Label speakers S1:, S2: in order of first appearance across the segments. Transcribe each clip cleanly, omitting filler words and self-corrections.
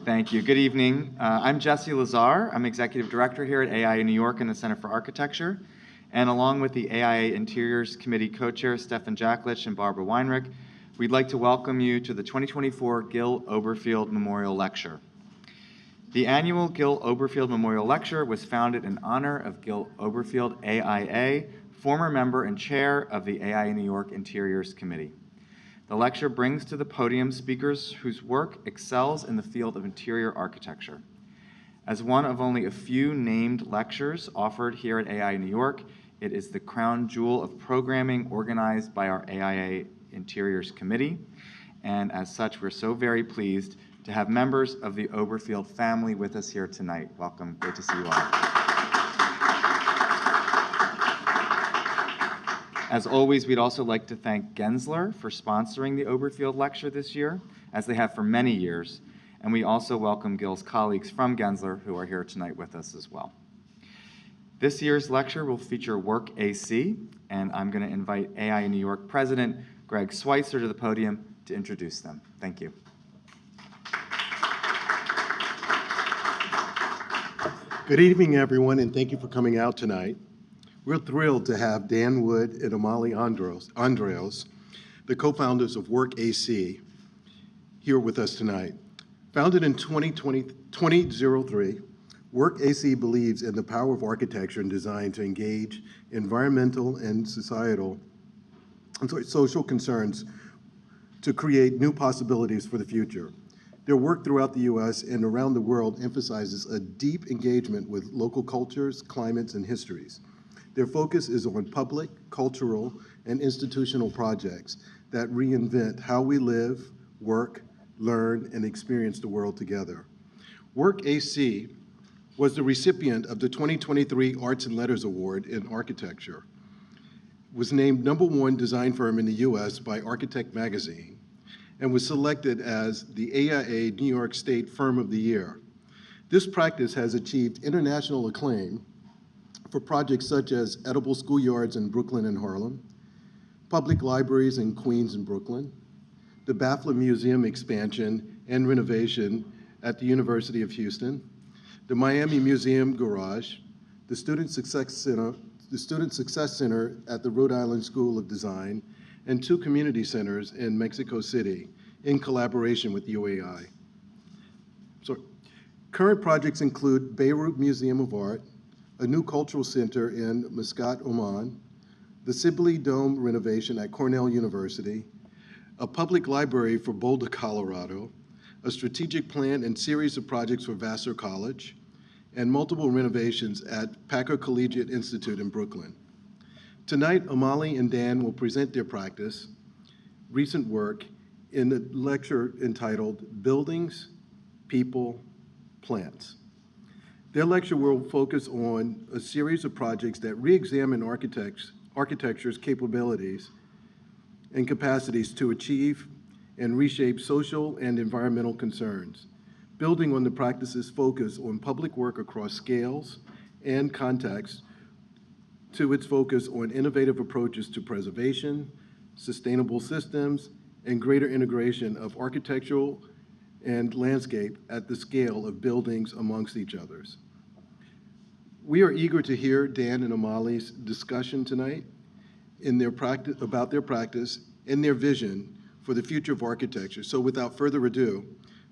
S1: Thank you. Good evening. I'm Jesse Lazar. I'm Executive Director here at AIA New York in the Center for Architecture. And along with the AIA Interiors Committee co-chair Stefan Jacklich and Barbara Weinrich, we'd like to welcome you to the 2024 Gil Oberfield Memorial Lecture. The annual Gil Oberfield Memorial Lecture was founded in honor of Gil Oberfield, AIA, former member and chair of the AIA New York Interiors Committee. The lecture brings to the podium speakers whose work excels in the field of interior architecture. As one of only a few named lectures offered here at AIA New York, it is the crown jewel of programming organized by our AIA Interiors Committee. And as such, we're so very pleased to have members of the Oberfield family with us here tonight. Welcome, great to see you all. As always, we'd also like to thank Gensler for sponsoring the Oberfield Lecture this year, as they have for many years. And we also welcome Gil's colleagues from Gensler who are here tonight with us as well. This year's lecture will feature WORKac, and I'm going to invite AIA New York President Greg Schweitzer to the podium to introduce them. Thank you.
S2: Good evening, everyone, and thank you for coming out tonight. We're thrilled to have Dan Wood and Amale Andraos, the co-founders of WORKac, here with us tonight. Founded in 2003, WORKac believes in the power of architecture and design to engage environmental and social concerns to create new possibilities for the future. Their work throughout the U.S. and around the world emphasizes a deep engagement with local cultures, climates, and histories. Their focus is on public, cultural, and institutional projects that reinvent how we live, work, learn, and experience the world together. WORKac was the recipient of the 2023 Arts and Letters Award in Architecture, was named #1 design firm in the U.S. by Architect Magazine, and was selected as the AIA New York State Firm of the Year. This practice has achieved international acclaim for projects such as Edible Schoolyards in Brooklyn and Harlem, public libraries in Queens and Brooklyn, the Blaffer Museum expansion and renovation at the University of Houston, the Miami Museum Garage, the Student Success Center at the Rhode Island School of Design, and 2 community centers in Mexico City in collaboration with UAI. So, current projects include Beirut Museum of Art, a new cultural center in Muscat, Oman, the Sibley Dome Renovation at Cornell University, a public library for Boulder, Colorado, a strategic plan and series of projects for Vassar College, and multiple renovations at Packer Collegiate Institute in Brooklyn. Tonight, Amale and Dan will present their practice, recent work, in a lecture entitled Buildings, People, Plants. Their lecture will focus on a series of projects that re-examine architecture's capabilities and capacities to achieve and reshape social and environmental concerns, building on the practice's focus on public work across scales and contexts to its focus on innovative approaches to preservation, sustainable systems, and greater integration of architectural and landscape at the scale of buildings amongst each others. We are eager to hear Dan and Amale's discussion tonight about their practice and their vision for the future of architecture. So without further ado,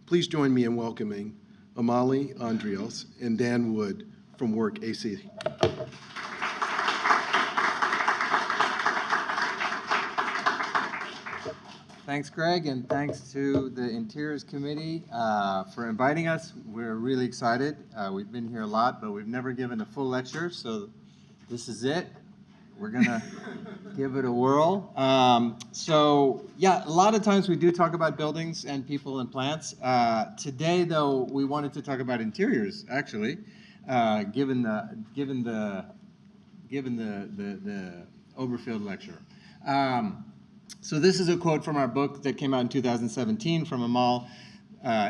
S2: please join me in welcoming Amale Andraos and Dan Wood from WORKac.
S3: Thanks, Greg, and thanks to the Interiors Committee for inviting us. We're really excited. We've been here a lot, but we've never given a full lecture, so this is it. We're going to give it a whirl. So, yeah, a lot of times we do talk about buildings and people and plants. Today, though, we wanted to talk about interiors, actually, given the Oberfield lecture. So this is a quote from our book that came out in 2017 from Amale.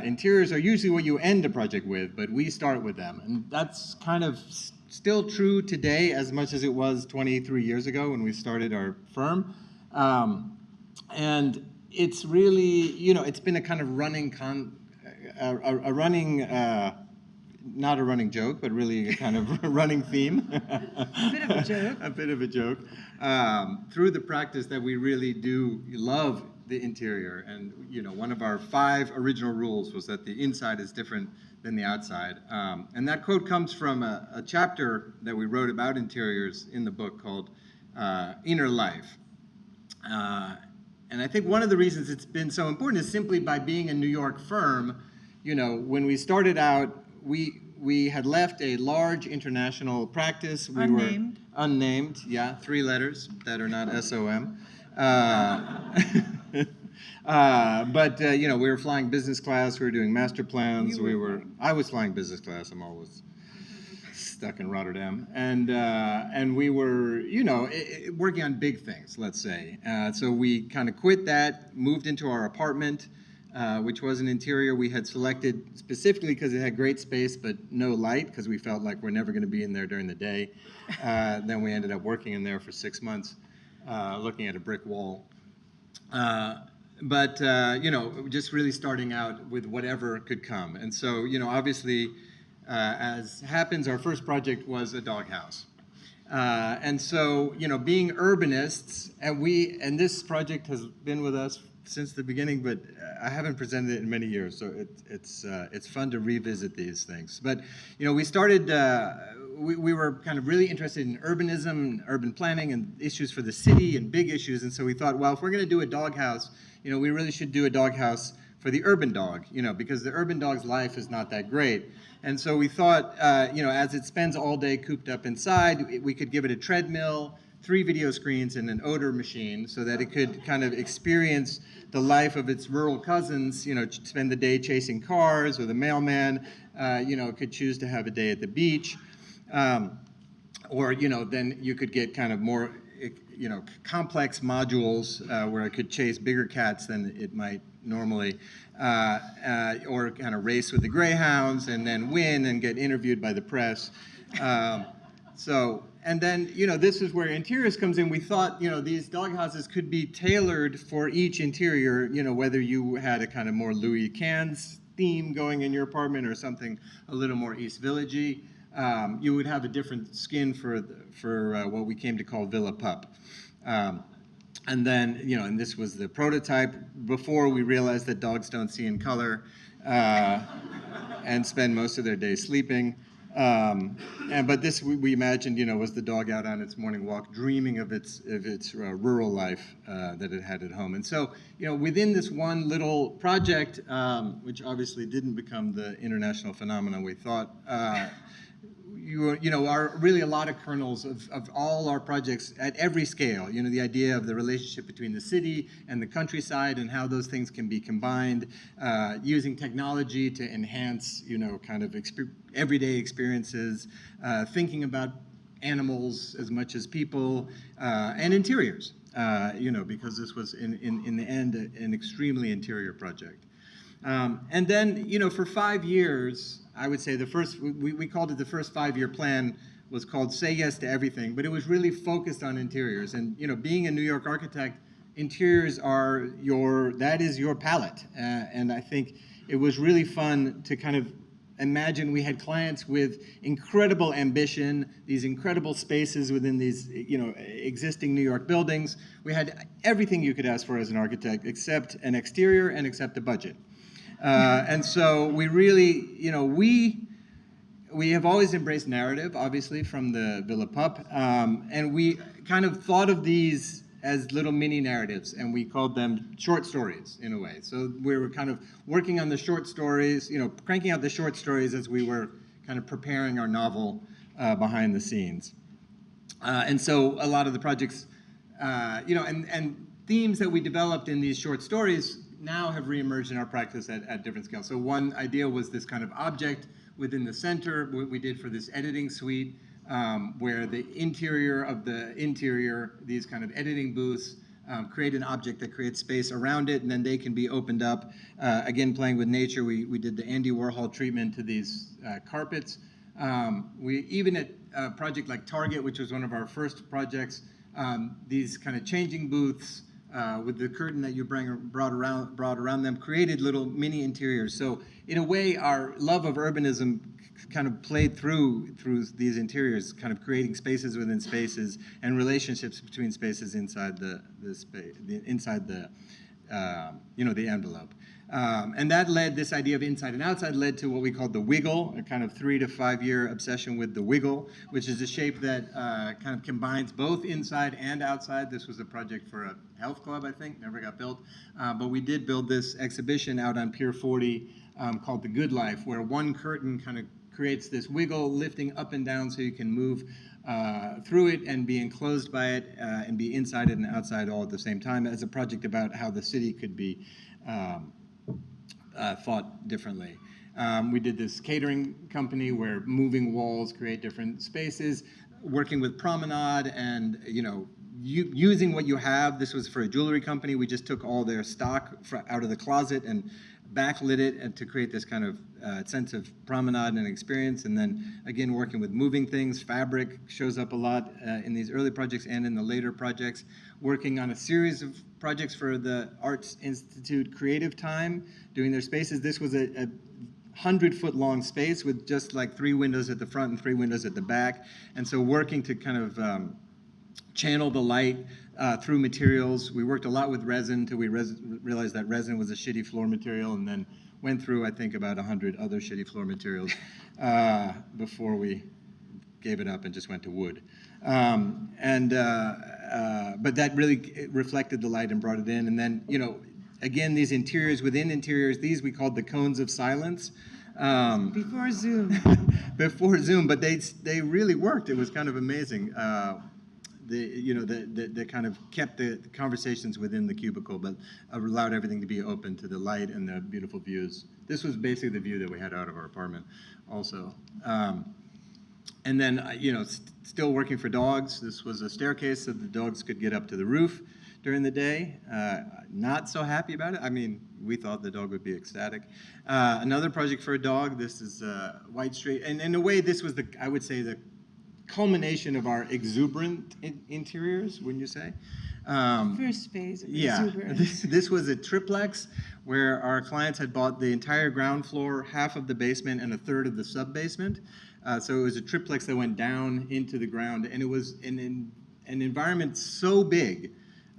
S3: Interiors are usually what you end a project with, but we start with them. And that's kind of still true today as much as it was 23 years ago when we started our firm. And it's really, it's been a kind of running a running, not a running joke, but really a kind of running theme.
S4: A bit of a joke.
S3: A bit of a joke. Through the practice that we really do love the interior. And, you know, one of our 5 original rules was that the inside is different than the outside. And that quote comes from a chapter that we wrote about interiors in the book called Inner Life. And I think one of the reasons it's been so important is simply by being a New York firm. You know, when we started out, we had left a large international practice. We
S4: Unnamed.
S3: were unnamed, yeah, 3 letters that are not SOM. But you know, we were flying business class. We were doing master plans. I was flying business class. I'm always stuck in Rotterdam, and we were, you know, working on big things. Let's say. So we kind of quit that, moved into our apartment, which was an interior we had selected specifically because it had great space but no light, because we felt like we're never going to be in there during the day. Then we ended up working in there for 6 months, looking at a brick wall. But you know, just really starting out with whatever could come. And so, you know, obviously, as happens, our first project was a doghouse. And so, you know, being urbanists, and this project has been with us since the beginning, but I haven't presented it in many years, so it's fun to revisit these things. But, you know, we started, we were kind of really interested in urbanism and urban planning and issues for the city and big issues, and so we thought, well, if we're going to do a doghouse, you know, we really should do a doghouse for the urban dog, you know, because the urban dog's life is not that great. And so we thought, you know, as it spends all day cooped up inside, we could give it a treadmill, 3 video screens, and an odor machine so that it could kind of experience the life of its rural cousins, you know, spend the day chasing cars, or the mailman, you know, could choose to have a day at the beach. Or, you know, then you could get kind of more, you know, complex modules where it could chase bigger cats than it might normally, or kind of race with the greyhounds and then win and get interviewed by the press. And then, you know, this is where interiors comes in. We thought, you know, these doghouses could be tailored for each interior, you know, whether you had a kind of more Louis Cannes theme going in your apartment or something a little more East Village-y. You would have a different skin for what we came to call Villa Pup. And then, you know, and this was the prototype before we realized that dogs don't see in color and spend most of their day sleeping. But this, we imagined, you know, was the dog out on its morning walk, dreaming of its rural life that it had at home. And so, you know, within this one little project, which obviously didn't become the international phenomenon we thought, you know, are really a lot of kernels of all our projects at every scale. You know, the idea of the relationship between the city and the countryside and how those things can be combined, using technology to enhance, you know, kind of everyday experiences, thinking about animals as much as people, and interiors, you know, because this was in the end an extremely interior project. And then, you know, for 5 years, I would say the first, we called it the first 5-year plan was called Say Yes to Everything, but it was really focused on interiors. And, you know, being a New York architect, interiors are that is your palette. And I think it was really fun to kind of imagine we had clients with incredible ambition, these incredible spaces within these, you know, existing New York buildings. We had everything you could ask for as an architect except an exterior and except a budget. And so we really, you know, we have always embraced narrative, obviously, from the Villa Pup, and we kind of thought of these as little mini narratives, and we called them short stories, in a way. So we were kind of working on the short stories, you know, cranking out the short stories as we were kind of preparing our novel behind the scenes. And so a lot of the projects, you know, and themes that we developed in these short stories now have reemerged in our practice at different scales. So one idea was this kind of object within the center, what we did for this editing suite, where the interior of the interior, these kind of editing booths, create an object that creates space around it, and then they can be opened up. Again, playing with nature, we did the Andy Warhol treatment to these carpets. We even at a project like Target, which was one of our first projects, these kind of changing booths, with the curtain that you brought around them, created little mini interiors. So in a way, our love of urbanism kind of played through these interiors, kind of creating spaces within spaces and relationships between spaces inside the envelope. And that led, this idea of inside and outside led to what we called the wiggle, a kind of 3 to 5 year obsession with the wiggle, which is a shape that kind of combines both inside and outside. This was a project for a health club, I think, never got built. But we did build this exhibition out on Pier 40 called The Good Life, where one curtain kind of creates this wiggle, lifting up and down so you can move through it and be enclosed by it and be inside it and outside all at the same time, as a project about how the city could be thought differently. We did this catering company where moving walls create different spaces, working with Promenade and, using what you have. This was for a jewelry company. We just took all their stock out of the closet and backlit it and to create this kind of sense of promenade and experience. And then again, working with moving things. Fabric shows up a lot in these early projects and in the later projects. Working on a series of projects for the Arts Institute Creative Time, doing their spaces. This was a 100-foot long space with just like 3 windows at the front and 3 windows at the back. And so working to kind of channel the light through materials. We worked a lot with resin until we realized that resin was a shitty floor material, and then went through, I think, about 100 other shitty floor materials before we gave it up and just went to wood. But that really reflected the light and brought it in. And then, again, these interiors within interiors, these we called the cones of silence.
S4: Before Zoom.
S3: Before Zoom, but they really worked. It was kind of amazing. They kind of kept the conversations within the cubicle, but allowed everything to be open to the light and the beautiful views. This was basically the view that we had out of our apartment also. And then, still working for dogs. This was a staircase so the dogs could get up to the roof during the day. Not so happy about it. I mean, we thought the dog would be ecstatic. Another project for a dog. This is White Street. And in a way, this was I would say, the culmination of our exuberant interiors, wouldn't you say?
S4: First phase of
S3: Yeah,
S4: exuberance.
S3: this was a triplex where our clients had bought the entire ground floor, half of the basement, and a third of the sub-basement. So it was a triplex that went down into the ground, and it was an environment so big,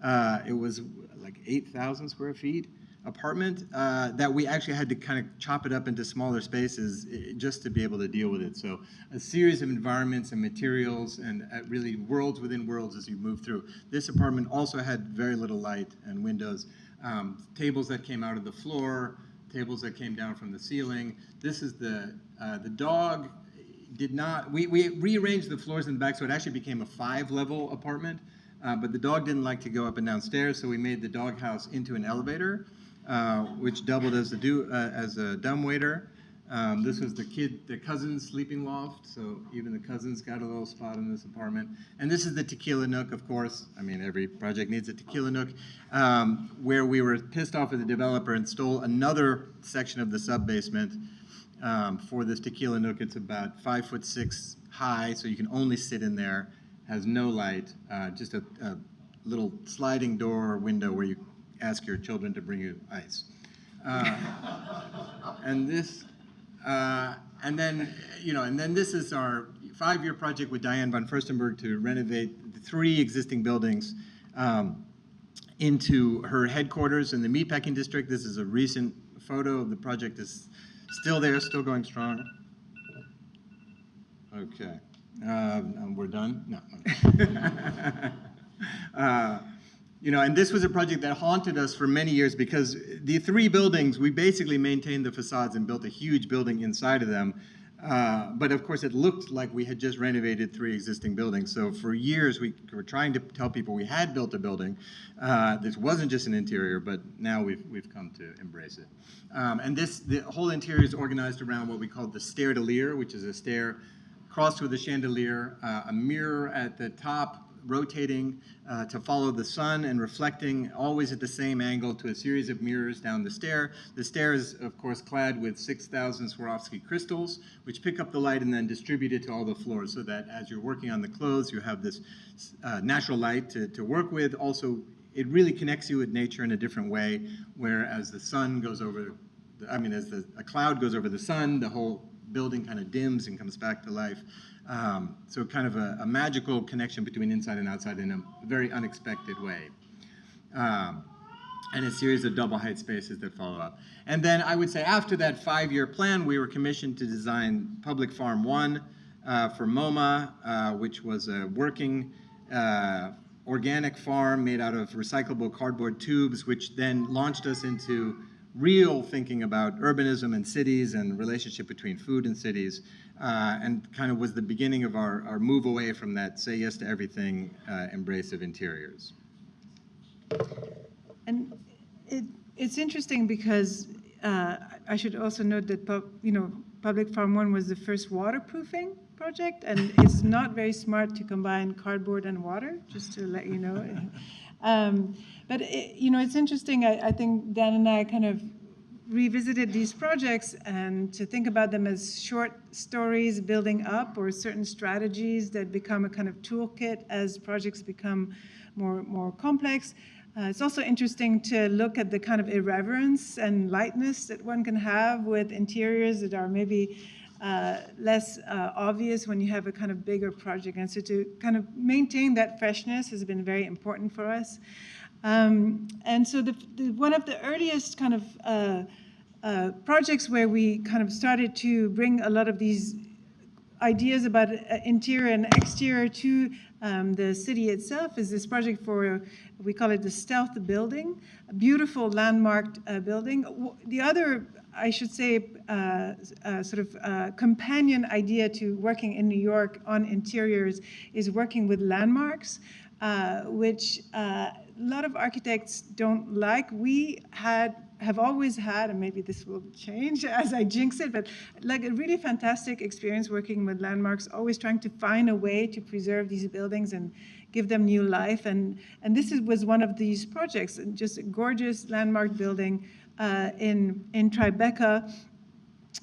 S3: it was like 8,000 square feet apartment, that we actually had to kind of chop it up into smaller spaces just to be able to deal with it. So a series of environments and materials and really worlds within worlds as you move through. This apartment also had very little light and windows. Tables that came out of the floor, tables that came down from the ceiling. This is the dog did not, we rearranged the floors in the back so it actually became a 5-level apartment, but the dog didn't like to go up and down stairs, so we made the dog house into an elevator, which doubled as a dumbwaiter. This was the cousin's sleeping loft, so even the cousins got a little spot in this apartment. And this is the tequila nook, of course. I mean, every project needs a tequila nook, where we were pissed off at the developer and stole another section of the sub-basement for this tequila nook. It's about 5'6" high, so you can only sit in there, has no light, just a little sliding door or window where you ask your children to bring you ice. And this, and then this is our 5-year project with Diane von Furstenberg to renovate the 3 existing buildings into her headquarters in the meatpacking district. This is a recent photo of the project. Is still there, still going strong. Okay, we're done? No. And this was a project that haunted us for many years because the 3 buildings, we basically maintained the facades and built a huge building inside of them. But of course, it looked like we had just renovated 3 existing buildings. So for years, we were trying to tell people we had built a building. This wasn't just an interior, but now we've come to embrace it. And the whole interior is organized around what we call the stair-de-leer, which is a stair crossed with a chandelier, a mirror at the top, rotating to follow the sun and reflecting always at the same angle to a series of mirrors down the stair. The stair is, of course, clad with 6,000 Swarovski crystals, which pick up the light and then distribute it to all the floors so that as you're working on the clothes, you have this natural light to work with. Also, it really connects you with nature in a different way, where as the sun goes over, as a cloud goes over the sun, the whole building kind of dims and comes back to life. So kind of a magical connection between inside and outside in a very unexpected way. And a series of double height spaces that follow up. And then I would say after that 5-year plan, we were commissioned to design Public Farm 1 for MoMA, which was a working organic farm made out of recyclable cardboard tubes, which then launched us into real thinking about urbanism and cities and relationship between food and cities, and kind of was the beginning of our move away from that say yes to everything embrace of interiors.
S4: And it's interesting because I should also note that Public Farm 1 was the first waterproofing project, and it's not very smart to combine cardboard and water, just to let you know. But it's interesting. I think Dan and I kind of revisited these projects and to think about them as short stories building up, or certain strategies that become a kind of toolkit as projects become more complex. It's also interesting to look at the kind of irreverence and lightness that one can have with interiors that are maybe less obvious when you have a kind of bigger project. And so to kind of maintain that freshness has been very important for us. And so one of the earliest kind of projects where we kind of started to bring a lot of these ideas about interior and exterior to the city itself is this project for, we call it the Stealth Building, a beautiful landmarked building. The other, I should say, companion idea to working in New York on interiors is working with landmarks, which a lot of architects don't like. We have always had, and maybe this will change as I jinx it, but like a really fantastic experience working with landmarks, always trying to find a way to preserve these buildings and give them new life. And this was one of these projects, just a gorgeous landmark building in Tribeca,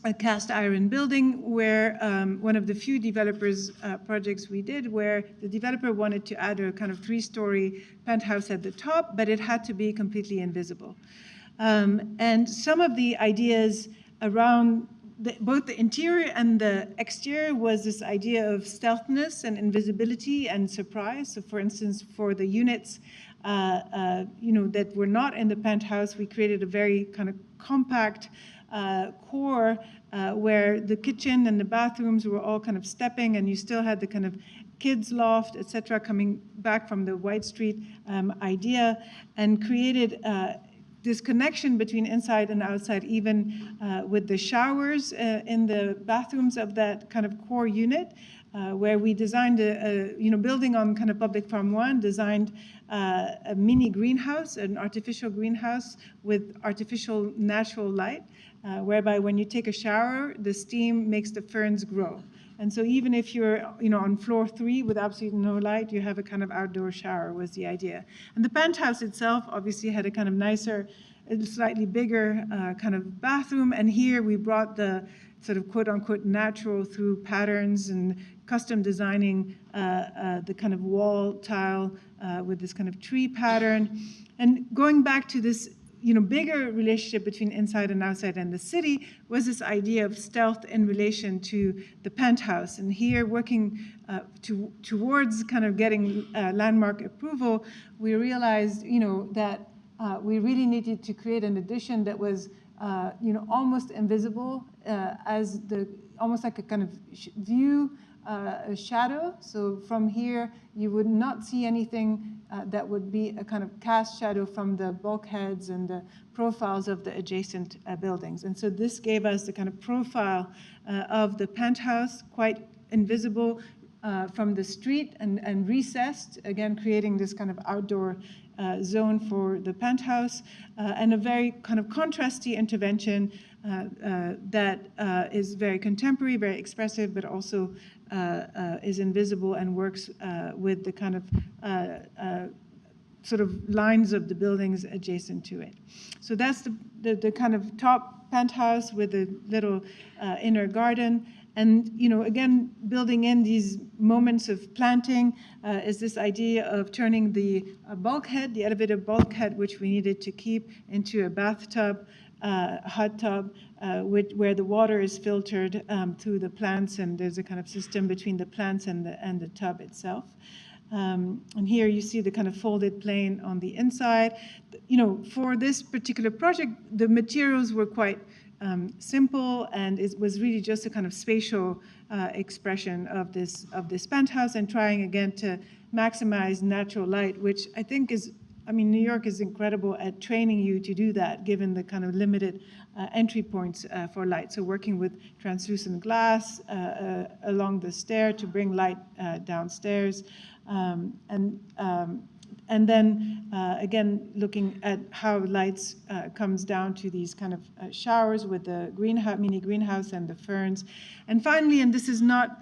S4: a cast iron building where one of the few developers projects we did, where the developer wanted to add a kind of 3-story penthouse at the top, but it had to be completely invisible. And some of the ideas around both the interior and the exterior was this idea of stealthiness and invisibility and surprise. So for instance, for the units that were not in the penthouse, we created a very kind of compact core where the kitchen and the bathrooms were all kind of stepping, and you still had the kind of kids loft, etc., coming back from the White Street idea, and created this connection between inside and outside, even with the showers in the bathrooms of that kind of core unit, where we designed building on kind of Public Farm 1, designed a mini greenhouse, an artificial greenhouse with artificial natural light, whereby when you take a shower, the steam makes the ferns grow. And so even if you're on floor 3 with absolutely no light, you have a kind of outdoor shower was the idea. And the penthouse itself obviously had a kind of nicer, slightly bigger kind of bathroom. And here we brought the sort of quote unquote natural through patterns and custom designing the kind of wall tile with this kind of tree pattern. And going back to this bigger relationship between inside and outside and the city was this idea of stealth in relation to the penthouse. And here, working towards kind of getting landmark approval, we realized, that we really needed to create an addition that was, almost invisible, almost like a kind of view, a shadow. So from here, you would not see anything that would be a kind of cast shadow from the bulkheads and the profiles of the adjacent buildings. And so this gave us the kind of profile of the penthouse, quite invisible from the street and recessed, again, creating this kind of outdoor zone for the penthouse, and a very kind of contrasty intervention that is very contemporary, very expressive, but also is invisible and works with the kind of sort of lines of the buildings adjacent to it. So that's the kind of top penthouse with a little inner garden. And, you know, again, building in these moments of planting is this idea of turning the bulkhead, the elevator bulkhead, which we needed to keep, into a bathtub, hot tub, where the water is filtered through the plants, and there's a kind of system between the plants and the tub itself. And here you see the kind of folded plane on the inside. You know, for this particular project, the materials were quite simple, and it was really just a kind of spatial expression of this penthouse, and trying again to maximize natural light, which I think is, I mean, New York is incredible at training you to do that, given the kind of limited entry points for light. So working with translucent glass along the stair to bring light downstairs. And then, again, looking at how lights comes down to these kind of showers with the mini greenhouse and the ferns. And finally, and this is not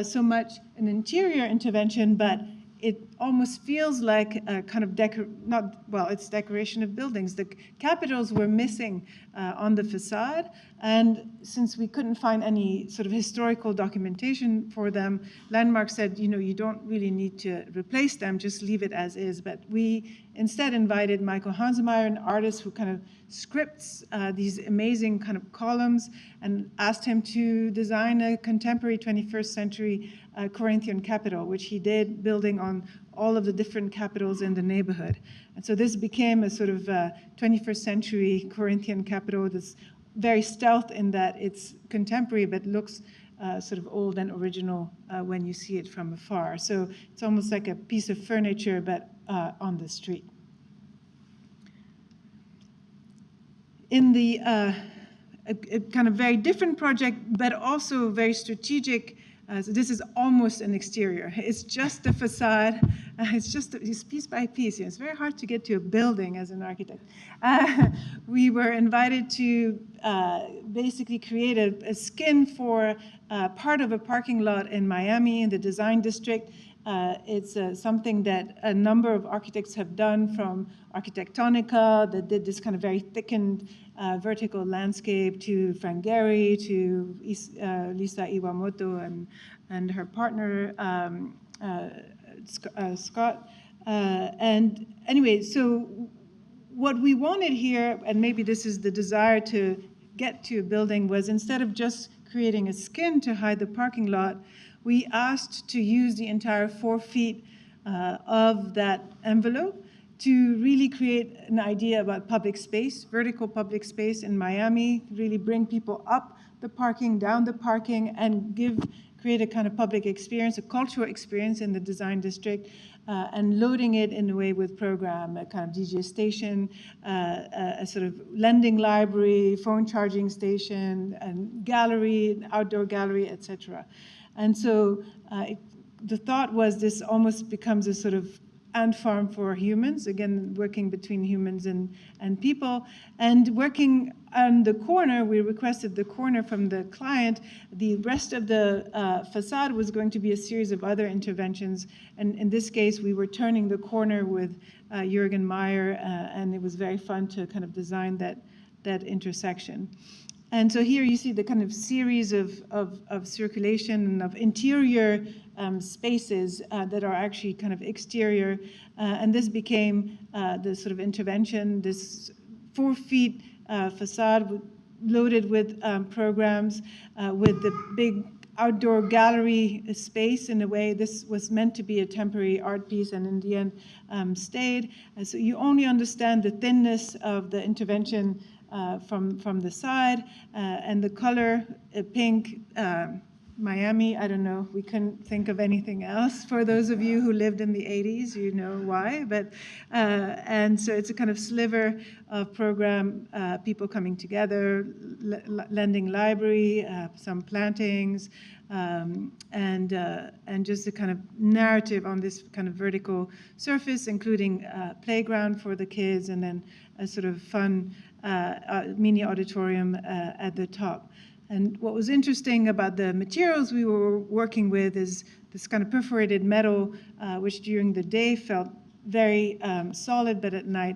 S4: so much an interior intervention, but it almost feels like a kind of it's decoration of buildings. The capitals were missing on the facade, and since we couldn't find any sort of historical documentation for them, Landmark said, you know, you don't really need to replace them, just leave it as is. But we instead invited Michael Hansemeyer, an artist who kind of scripts these amazing kind of columns, and asked him to design a contemporary 21st century Corinthian capital, which he did, building on all of the different capitals in the neighborhood. And so this became a sort of 21st century Corinthian capital that's very stealth in that it's contemporary, but looks sort of old and original when you see it from afar. So it's almost like a piece of furniture, but on the street. In the a kind of very different project, but also very strategic. So this is almost an exterior. It's just the facade. It's piece by piece. It's very hard to get to a building as an architect. We were invited to basically create a skin for part of a parking lot in Miami in the design district. It's something that a number of architects have done, from Architectonica, that did this kind of very thickened vertical landscape, to Frank Gehry, to Lisa Iwamoto and her partner, Scott. And anyway, so what we wanted here, and maybe this is the desire to get to a building, was instead of just creating a skin to hide the parking lot, we asked to use the entire 4 feet of that envelope to really create an idea about public space, vertical public space in Miami, really bring people up the parking, down the parking, and create a kind of public experience, a cultural experience in the design district, and loading it in a way with program, a kind of DJ station, a sort of lending library, phone charging station, and gallery, outdoor gallery, etc. And so the thought was this almost becomes a sort of ant farm for humans, again, working between humans and people. And working on the corner, we requested the corner from the client. The rest of the facade was going to be a series of other interventions. And in this case, we were turning the corner with Jürgen Meyer, and it was very fun to kind of design that intersection. And so here you see the kind of series of circulation and of interior spaces that are actually kind of exterior. And this became the sort of intervention, this 4 feet facade loaded with programs, with the big outdoor gallery space. In a way, this was meant to be a temporary art piece, and in the end stayed. And so you only understand the thinness of the intervention from the side, and the color, pink, Miami, I don't know, we couldn't think of anything else. For those of you who lived in the 80s, you know why. But and so it's a kind of sliver of program, people coming together, lending library, some plantings, and just a kind of narrative on this kind of vertical surface, including playground for the kids, and then a sort of fun mini auditorium at the top. And what was interesting about the materials we were working with is this kind of perforated metal, which during the day felt very solid, but at night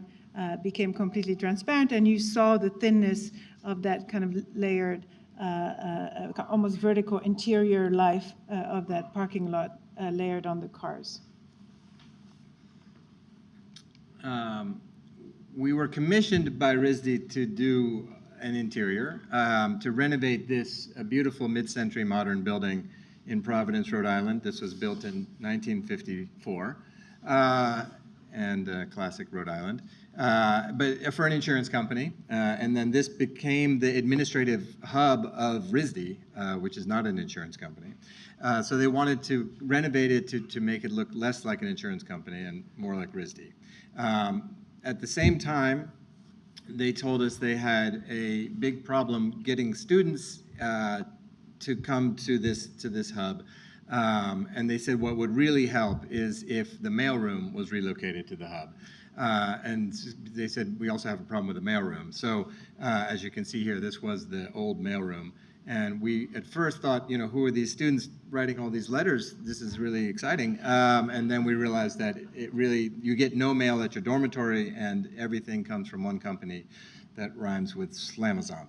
S4: became completely transparent. And you saw the thinness of that kind of layered almost vertical interior life of that parking lot layered on the cars.
S3: We were commissioned by RISD to do an interior, to renovate this beautiful mid-century modern building in Providence, Rhode Island. This was built in 1954, and classic Rhode Island, but for an insurance company. And then this became the administrative hub of RISD, which is not an insurance company. So they wanted to renovate it to make it look less like an insurance company and more like RISD. At the same time, they told us they had a big problem getting students to come to this hub. And they said what would really help is if the mailroom was relocated to the hub. And they said we also have a problem with the mailroom. So as you can see here, this was the old mailroom. And we at first thought, you know, who are these students writing all these letters? This is really exciting. And then we realized that you get no mail at your dormitory, and everything comes from one company that rhymes with Slamazon.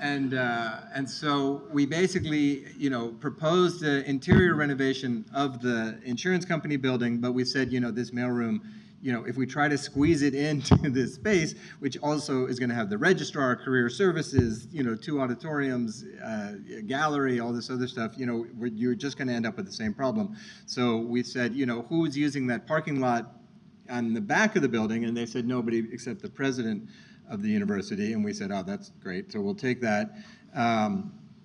S3: And so we basically, you know, proposed the interior renovation of the insurance company building, but we said, you know, this mailroom, you know, if we try to squeeze it into this space, which also is going to have the registrar, career services, you know, 2 auditoriums, a gallery, all this other stuff, you know, you're just going to end up with the same problem. So we said, you know, who's using that parking lot on the back of the building? And they said nobody except the president of the university. And we said, oh, that's great. So we'll take that.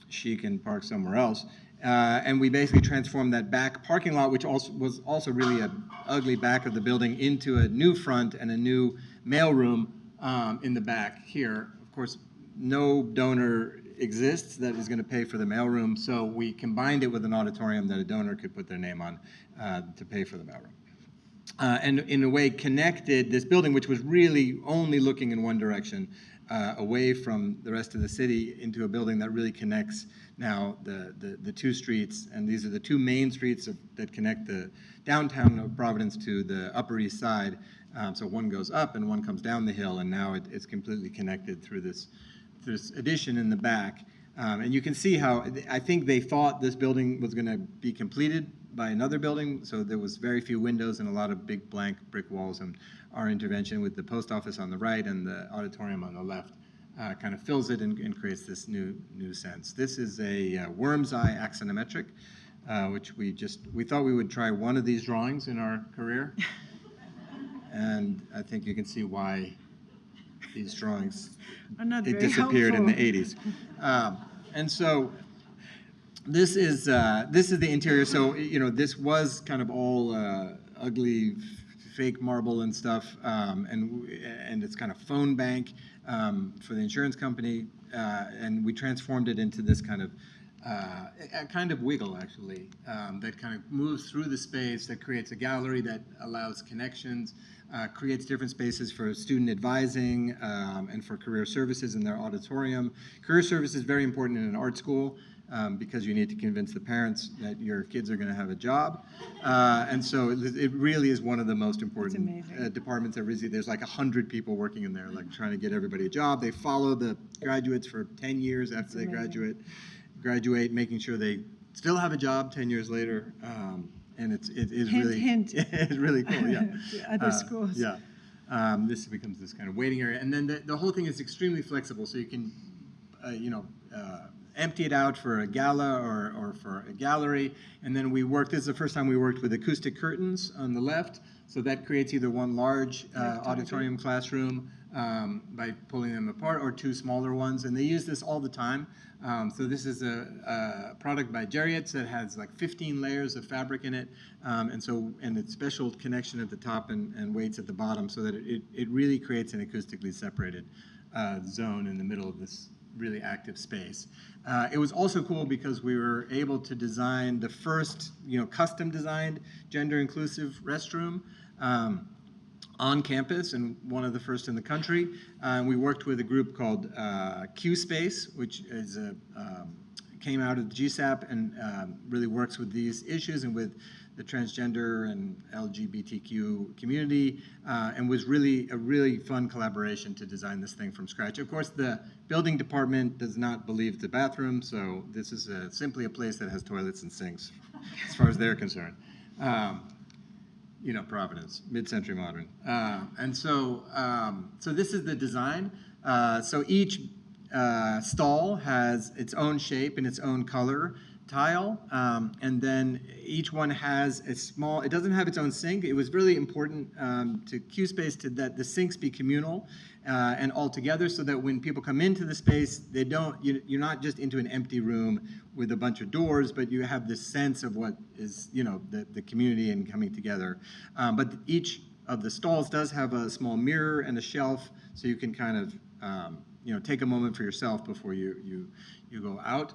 S3: She can park somewhere else. And we basically transformed that back parking lot, which was also really an ugly back of the building, into a new front and a new mailroom in the back here. Of course, no donor exists that is going to pay for the mailroom, so we combined it with an auditorium that a donor could put their name on to pay for the mailroom. And in a way connected this building, which was really only looking in one direction, away from the rest of the city, into a building that really connects now the 2 streets. And these are the 2 main streets that connect the downtown of Providence to the Upper East Side. So one goes up and one comes down the hill, and now it's completely connected through this addition in the back. And you can see how I think they thought this building was going to be completed by another building, so there was very few windows and a lot of big blank brick walls, and our intervention with the post office on the right and the auditorium on the left kind of fills it and creates this new sense. This is a worm's eye axonometric, which we thought we would try one of these drawings in our career, and I think you can see why these drawings disappeared
S4: helpful.
S3: in the 80s. And so this is the interior. So, you know, this was kind of all ugly fake marble and stuff, and it's kind of phone bank for the insurance company, and we transformed it into this kind of a kind of wiggle, actually, that kind of moves through the space, that creates a gallery that allows connections, creates different spaces for student advising and for career services in their auditorium. Career service is very important in an art school because you need to convince the parents that your kids are going to have a job. And so it really is one of the most important departments at RISD. There's like 100 people working in there, like trying to get everybody a job. They follow the graduates for 10 years after they graduate, making sure they still have a job 10 years later. And it is really
S4: hint.
S3: It's really cool. Yeah.
S4: To other schools.
S3: Yeah. This becomes this kind of waiting area, and then the whole thing is extremely flexible, so you can, empty it out for a gala or for a gallery. And then this is the first time we worked with acoustic curtains on the left, so that creates either one large auditorium classroom by pulling them apart, or 2 smaller ones, and they use this all the time. So this is a product by Geriets that has like 15 layers of fabric in it, and it's special connection at the top and weights at the bottom, so that it really creates an acoustically separated zone in the middle of this really active space. It was also cool because we were able to design the first, custom designed gender inclusive restroom on campus, and one of the first in the country. We worked with a group called Q Space, which came out of the GSAP and really works with these issues and with the transgender and LGBTQ community, and was really a really fun collaboration to design this thing from scratch. Of course, the building department does not believe the bathroom, so this is simply a place that has toilets and sinks, as far as they're concerned. You know, Providence, mid-century modern. And so, so this is the design. So each stall has its own shape and its own color tile, and then each one has a small, it doesn't have its own sink. It was really important to QSpace to that the sinks be communal and all together, so that when people come into the space, they don't, you're not just into an empty room with a bunch of doors, but you have this sense of what is, you know, the community and coming together. But each of the stalls does have a small mirror and a shelf, so you can kind of, you know, take a moment for yourself before you go out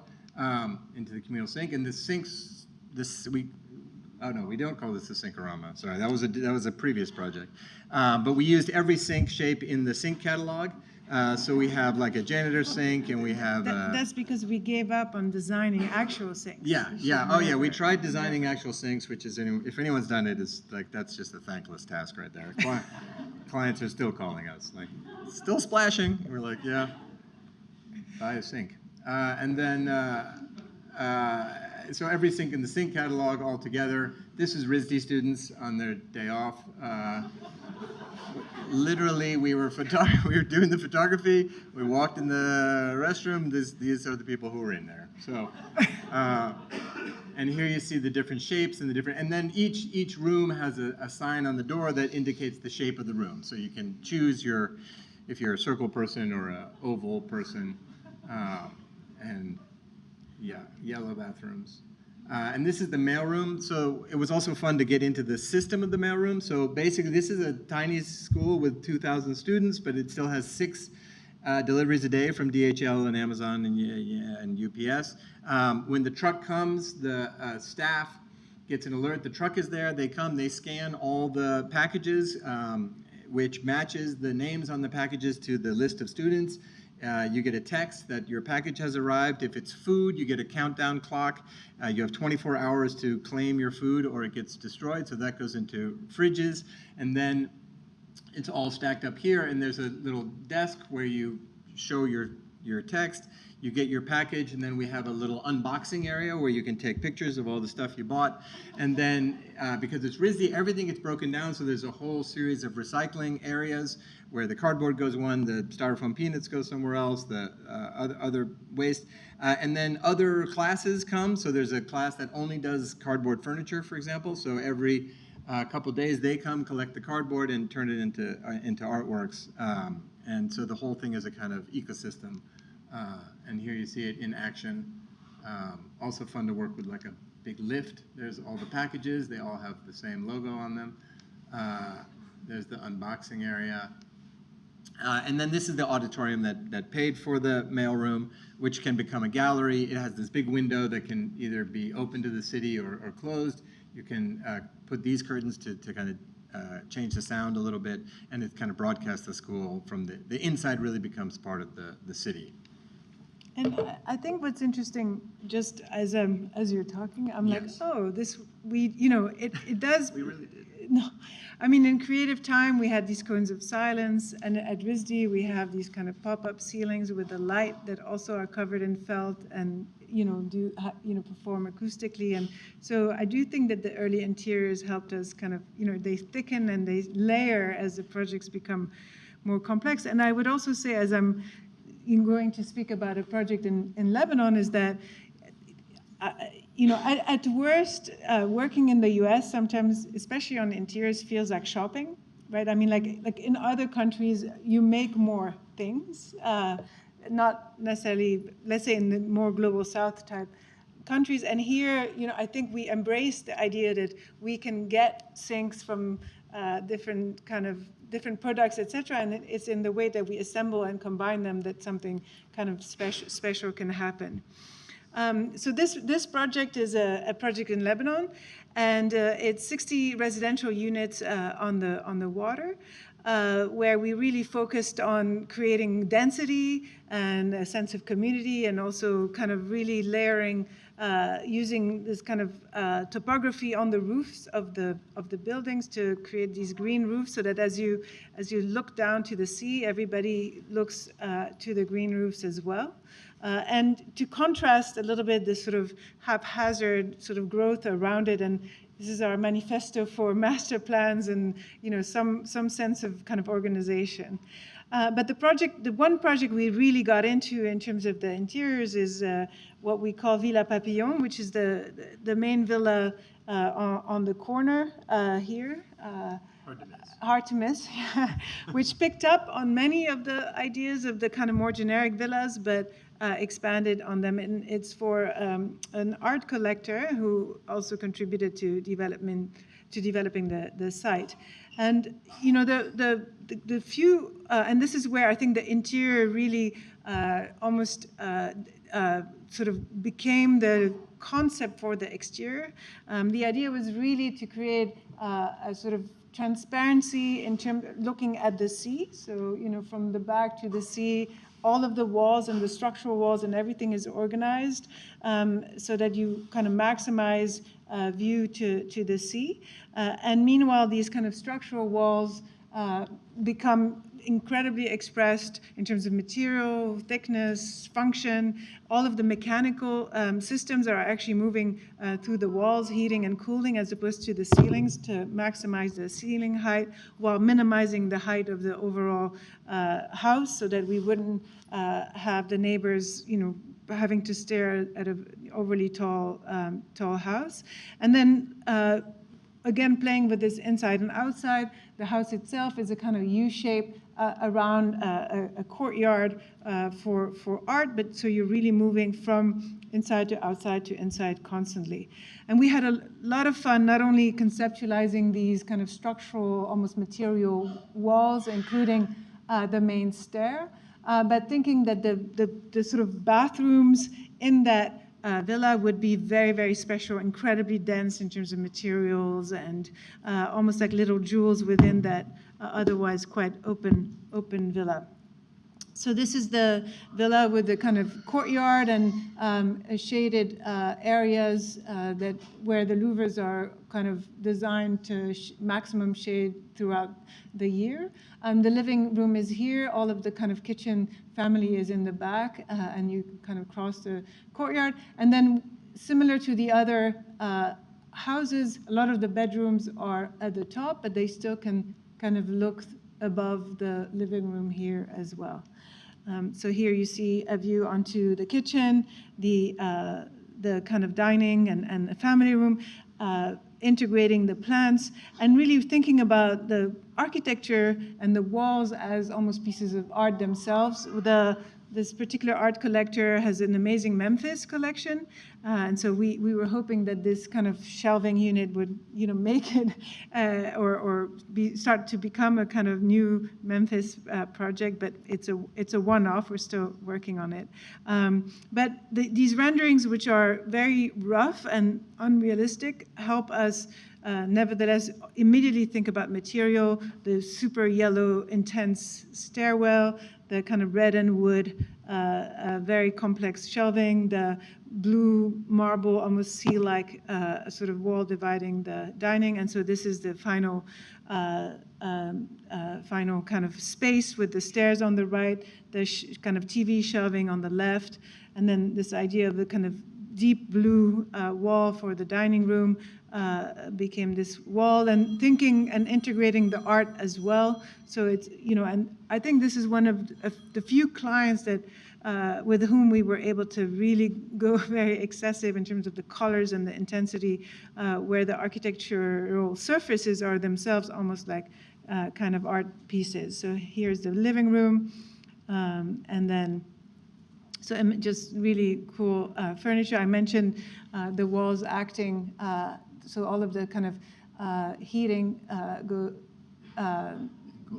S3: into the communal sink. And the sinks, oh no, we don't call this the Sinkorama. Sorry, that was a previous project. But we used every sink shape in the sink catalog. So we have like a janitor sink, and we have.
S4: That's because we gave up on designing actual sinks.
S3: Yeah. Oh yeah, we tried designing actual sinks, which is, if anyone's done it, is like, that's just a thankless task right there. Clients are still calling us, like, still splashing. And we're like, yeah, buy a sink. And then, so every sink in the sink catalog all together. This is RISD students on their day off. Literally, we were doing the photography. We walked in the restroom. These are the people who were in there. So, and here you see the different shapes and the different. And then each room has a sign on the door that indicates the shape of the room. So you can choose if you're a circle person or an oval person. And yeah, yellow bathrooms. And this is the mailroom. So it was also fun to get into the system of the mailroom. So basically, this is a tiny school with 2,000 students, but it still has 6 deliveries a day from DHL and Amazon and UPS. When the truck comes, the staff gets an alert. The truck is there. They come. They scan all the packages, which matches the names on the packages to the list of students. You get a text that your package has arrived. If it's food, you get a countdown clock. You have 24 hours to claim your food or it gets destroyed, so that goes into fridges. And then it's all stacked up here, and there's a little desk where you show your text. You get your package, and then we have a little unboxing area where you can take pictures of all the stuff you bought. And then, because it's RISD, everything gets broken down, so there's a whole series of recycling areas where the cardboard goes one, the styrofoam peanuts go somewhere else, the other waste. And then other classes come, so there's a class that only does cardboard furniture, for example. So every couple days they come, collect the cardboard, and turn it into artworks. And so the whole thing is a kind of ecosystem. And here you see it in action. Also fun to work with, like a big lift. There's all the packages. They all have the same logo on them. There's the unboxing area. And then this is the auditorium that paid for the mailroom, which can become a gallery. It has this big window that can either be open to the city or closed. You can put these curtains to kind of change the sound a little bit, and it kind of broadcasts the school from the inside. Really becomes part of the city.
S4: And I think what's interesting, just as you're talking, I'm
S3: Yes.
S4: like, oh, it does.
S3: We really did.
S4: No, I mean, in creative time, we had these cones of silence, and at RISD, we have these kind of pop-up ceilings with the light that also are covered in felt and perform acoustically. And so I do think that the early interiors helped us kind of, they thicken and they layer as the projects become more complex. And I would also say, as I'm going to speak about a project in Lebanon, is that at worst, working in the U.S. sometimes, especially on interiors, feels like shopping, right? I mean, like in other countries, you make more things, not necessarily, let's say, in the more global South type countries. And here, I think we embrace the idea that we can get sinks from different products, et cetera, and it's in the way that we assemble and combine them that something kind of special can happen. So this project is a project in Lebanon, and it's 60 residential units on the water. where we really focused on creating density and a sense of community, and also kind of really layering, using this kind of topography on the roofs of the buildings to create these green roofs, so that as you look down to the sea, everybody looks to the green roofs as well. And to contrast a little bit this sort of haphazard sort of growth around it, and this is our manifesto for master plans and, you know, some sense of kind of organization. But the one project we really got into in terms of the interiors is what we call Villa Papillon, which is the main villa on the corner here. Hard to miss, which picked up on many of the ideas of the kind of more generic villas, but expanded on them. And it's for an art collector who also contributed to developing the site. And you know, the few, and this is where I think the interior really almost sort of became the concept for the exterior. The idea was really to create a sort of transparency in terms looking at the sea. So, you know, from the back to the sea, all of the walls and the structural walls and everything is organized so that you kind of maximize view to the sea. And meanwhile, these kind of structural walls become incredibly expressed in terms of material, thickness, function. All of the mechanical systems are actually moving through the walls, heating and cooling, as opposed to the ceilings, to maximize the ceiling height while minimizing the height of the overall house, so that we wouldn't have the neighbors, you know, having to stare at an overly tall house. And then again, playing with this inside and outside. The house itself is a kind of U-shape around a courtyard for art, but so you're really moving from inside to inside constantly. And we had a lot of fun, not only conceptualizing these kind of structural, almost material walls, including the main stair, but thinking that the sort of bathrooms in that villa would be very, very special, incredibly dense in terms of materials, and almost like little jewels within that otherwise quite open villa. So this is the villa with the kind of courtyard and shaded areas where the louvers are kind of designed to maximum shade throughout the year. The living room is here. All of the kind of kitchen family is in the back, and you kind of cross the courtyard. And then similar to the other houses, a lot of the bedrooms are at the top, but they still can kind of look above the living room here as well. So here you see a view onto the kitchen, the kind of dining and a family room, integrating the plants, and really thinking about the architecture and the walls as almost pieces of art themselves. This particular art collector has an amazing Memphis collection, and so we were hoping that this kind of shelving unit would, you know, make it start to become a kind of new Memphis project, but it's a one-off. We're still working on it. But these renderings, which are very rough and unrealistic, help us nevertheless immediately think about material, the super yellow intense stairwell, the kind of red and wood, very complex shelving, the blue marble, almost sea-like sort of wall dividing the dining. And so this is the final kind of space with the stairs on the right, the kind of TV shelving on the left, and then this idea of the kind of deep blue wall for the dining room became this wall, and thinking and integrating the art as well. So it's, you know, and I think this is one of the few clients that with whom we were able to really go very excessive in terms of the colors and the intensity, where the architectural surfaces are themselves almost like kind of art pieces. So here's the living room, and then so just really cool furniture. I mentioned the walls acting, so all of the kind of heating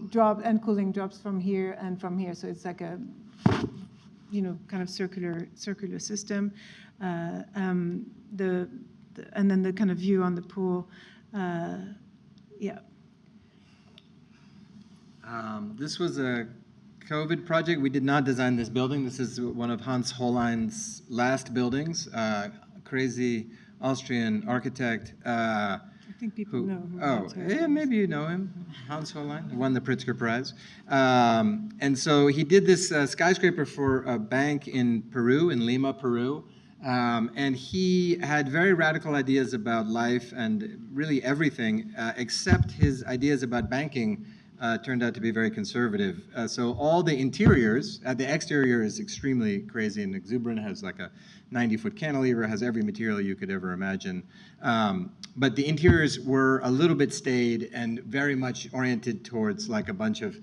S4: drop and cooling drops from here and from here. So it's like a, you know, kind of circular system. And then the kind of view on the pool. Yeah.
S3: This was a COVID project. We did not design this building. This is one of Hans Hollein's last buildings. Crazy Austrian architect.
S4: I think people know who Hans Hollein
S3: Yeah,
S4: is.
S3: maybe you know him. Hans Hollein won the Pritzker Prize. And so he did this skyscraper for a bank in Peru, in Lima, Peru. And he had very radical ideas about life and really everything, except his ideas about banking turned out to be very conservative. So all the interiors, the exterior is extremely crazy and exuberant, has like a 90-foot cantilever, has every material you could ever imagine. But the interiors were a little bit staid and very much oriented towards like a bunch of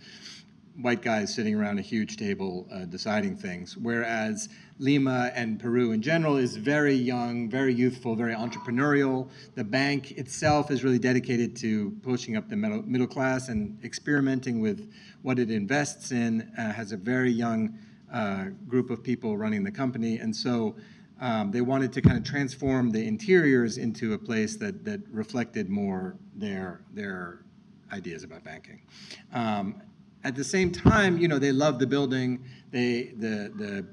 S3: white guys sitting around a huge table deciding things, whereas Lima and Peru in general is very young, very youthful, very entrepreneurial. The bank itself is really dedicated to pushing up the middle class and experimenting with what it invests in, has a very young group of people running the company, and so they wanted to kind of transform the interiors into a place that reflected more their ideas about banking. At the same time, you know, they loved the building. The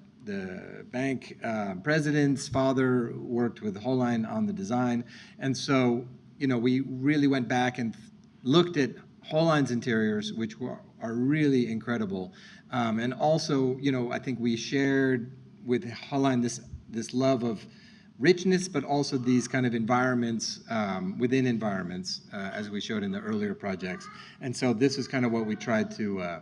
S3: bank president's father worked with Hollein on the design, and so, you know, we really went back and looked at Hollein's interiors, which are really incredible, and also, you know, I think we shared with Hollein this love of richness, but also these kind of environments within environments, as we showed in the earlier projects. And so this is kind of what we tried to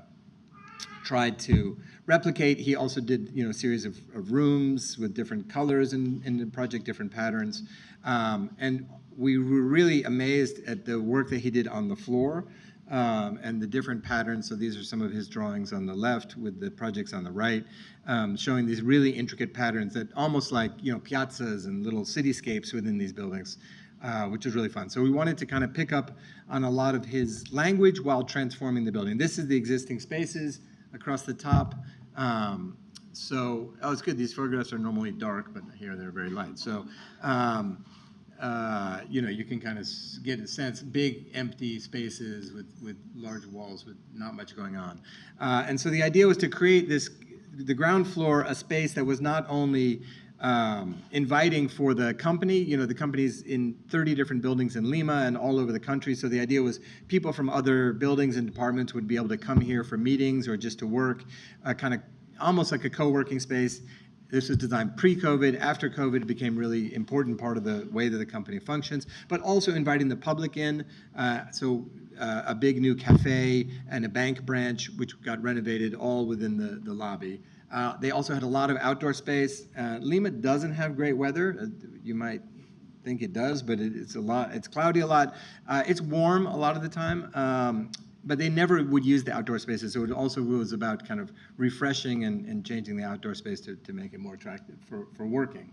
S3: replicate. He also did, you know, a series of rooms with different colors in the project, different patterns. And we were really amazed at the work that he did on the floor and the different patterns. So these are some of his drawings on the left with the projects on the right, showing these really intricate patterns that almost like, you know, piazzas and little cityscapes within these buildings, which was really fun. So we wanted to kind of pick up on a lot of his language while transforming the building. This is the existing spaces across the top. So, oh, it's good. These photographs are normally dark, but here they're very light. So, you know, you can kind of get a sense, big empty spaces with large walls with not much going on. And so the idea was to create the ground floor, a space that was not only inviting for the company. You know, the company's in 30 different buildings in Lima and all over the country. So the idea was people from other buildings and departments would be able to come here for meetings or just to work, kind of almost like a co-working space. This was designed pre-COVID. After COVID, it became really important part of the way that the company functions, but also inviting the public in. A big new cafe and a bank branch, which got renovated all within the lobby. They also had a lot of outdoor space. Lima doesn't have great weather. You might think it does, but it's cloudy a lot. It's warm a lot of the time. But they never would use the outdoor spaces, so it also was about kind of refreshing and changing the outdoor space to make it more attractive for working.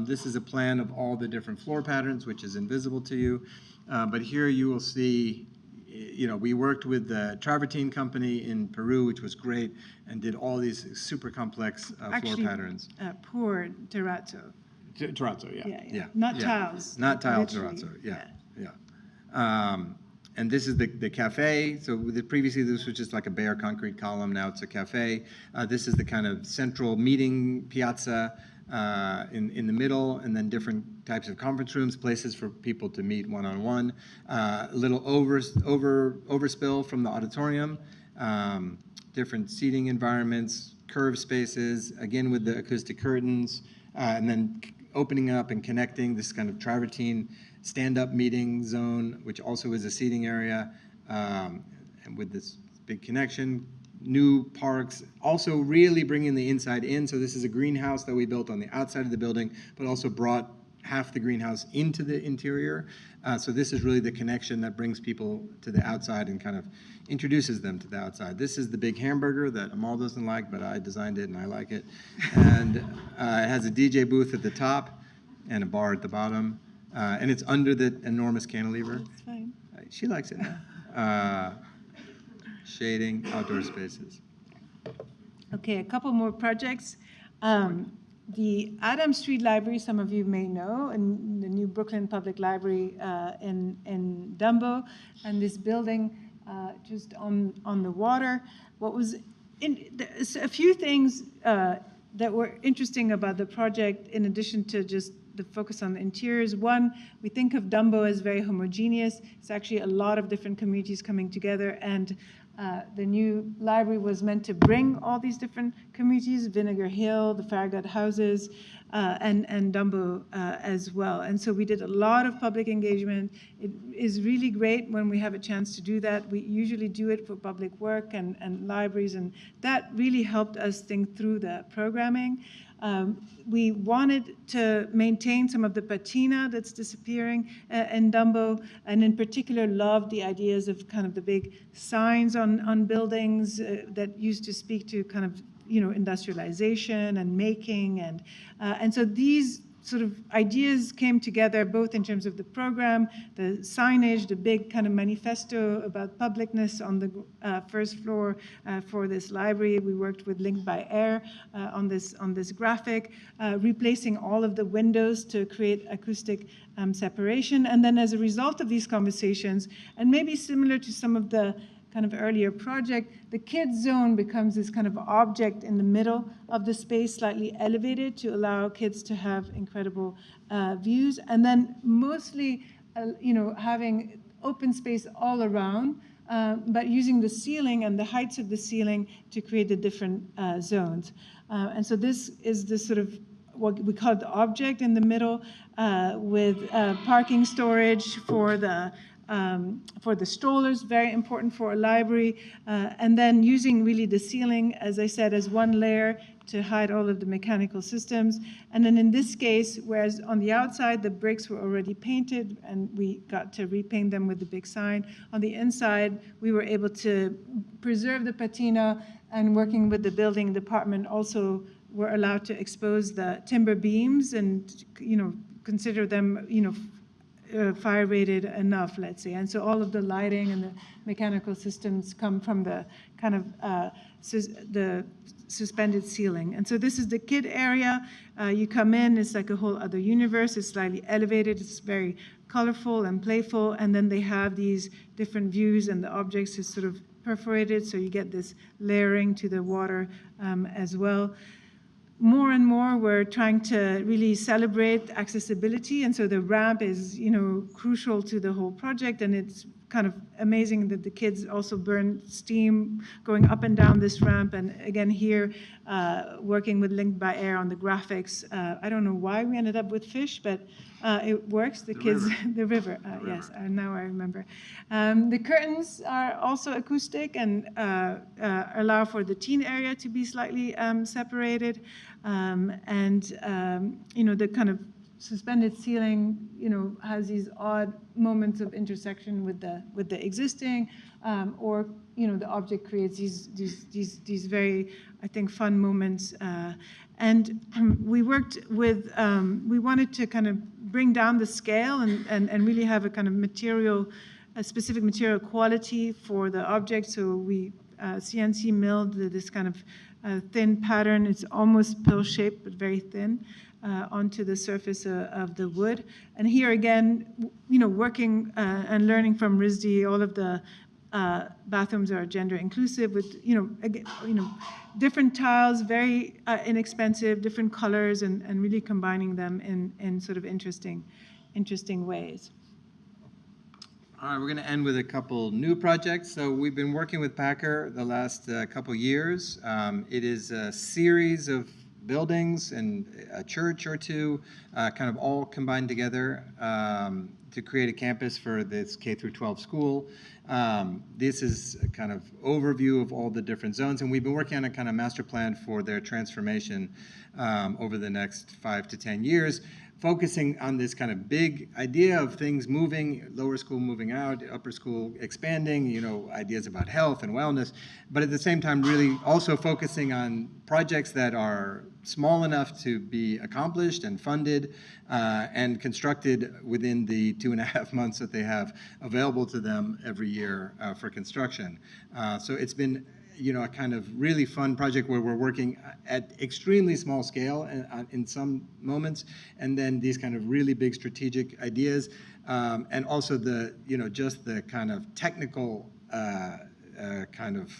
S3: This is a plan of all the different floor patterns, which is invisible to you. But here you will see, you know, we worked with the Travertine company in Peru, which was great, and did all these super complex floor patterns.
S4: Poor terrazzo.
S3: Terrazzo, yeah.
S4: Yeah. Not tiles.
S3: Not tile
S4: literally.
S3: terrazzo, yeah. And this is the cafe. So previously this was just like a bare concrete column. Now it's a cafe. This is the kind of central meeting piazza in the middle, and then different types of conference rooms, places for people to meet one-on-one. A little overspill from the auditorium. Different seating environments, curved spaces, again with the acoustic curtains, and then opening up and connecting this kind of travertine stand-up meeting zone, which also is a seating area, and with this big connection. New parks, also really bringing the inside in. So this is a greenhouse that we built on the outside of the building, but also brought half the greenhouse into the interior. So this is really the connection that brings people to the outside and kind of introduces them to the outside. This is the big hamburger that Amale doesn't like, but I designed it and I like it. And it has a DJ booth at the top and a bar at the bottom. And it's under the enormous cantilever.
S4: That's fine.
S3: She likes it now. Shading, outdoor spaces.
S4: Okay, a couple more projects. The Adams Street Library, some of you may know, and the new Brooklyn Public Library in Dumbo, and this building just on the water. What was a few things that were interesting about the project, in addition to just the focus on the interiors. One, we think of Dumbo as very homogeneous. It's actually a lot of different communities coming together, and the new library was meant to bring all these different communities, Vinegar Hill, the Farragut houses, and Dumbo as well. And so we did a lot of public engagement. It is really great when we have a chance to do that. We usually do it for public work and libraries, and that really helped us think through the programming. We wanted to maintain some of the patina that's disappearing in Dumbo, and in particular loved the ideas of kind of the big signs on buildings that used to speak to kind of, you know, industrialization and making, and so these sort of ideas came together both in terms of the program, the signage, the big kind of manifesto about publicness on the first floor for this library. We worked with Linked by Air on this graphic, replacing all of the windows to create acoustic separation. And then as a result of these conversations, and maybe similar to some of the kind of earlier project, the kids zone becomes this kind of object in the middle of the space, slightly elevated to allow kids to have incredible views. And then mostly, you know, having open space all around, but using the ceiling and the heights of the ceiling to create the different zones. And so this is the sort of what we call the object in the middle, with parking storage for the strollers, very important for a library, and then using really the ceiling, as I said, as one layer to hide all of the mechanical systems. And then in this case, whereas on the outside the bricks were already painted and we got to repaint them with the big sign, on the inside we were able to preserve the patina, and working with the building department also were allowed to expose the timber beams and, you know, consider them, you know, fire rated enough, let's say. And so all of the lighting and the mechanical systems come from the kind of the suspended ceiling. And so this is the kid area. You come in, it's like a whole other universe. It's slightly elevated. It's very colorful and playful. And then they have these different views, and the objects is sort of perforated, so you get this layering to the water as well. More and more, we're trying to really celebrate accessibility, and so the ramp is, you know, crucial to the whole project, and it's kind of amazing that the kids also burn steam going up and down this ramp. And again here, working with Linked by Air on the graphics. I don't know why we ended up with fish, but it works. The kids, river. The river, yes, now I remember. The curtains are also acoustic and allow for the teen area to be slightly separated. You know, the kind of suspended ceiling, you know, has these odd moments of intersection with the existing, or, you know, the object creates these very, I think, fun moments. And we worked with, we wanted to kind of bring down the scale and really have a kind of material, a specific material quality for the object. So we CNC milled this kind of thin pattern. It's almost pill-shaped, but very thin, onto the surface of the wood. And here again, you know, working and learning from RISD, all of the bathrooms are gender inclusive with, you know, again, you know, different tiles, very inexpensive, different colors, and really combining them in sort of interesting ways.
S3: All right, we're going to end with a couple new projects. So we've been working with Packer the last couple years. It is a series of buildings and a church or two, kind of all combined together to create a campus for this K-12 school. This is a kind of overview of all the different zones, and we've been working on a kind of master plan for their transformation over the next 5 to 10 years, focusing on this kind of big idea of things moving, lower school moving out, upper school expanding, you know, ideas about health and wellness, but at the same time really also focusing on projects that are small enough to be accomplished and funded and constructed within the 2.5 months that they have available to them every year for construction. So it's been, you know, a kind of really fun project where we're working at extremely small scale in some moments, and then these kind of really big strategic ideas, and also the, you know, just the kind of technical kind of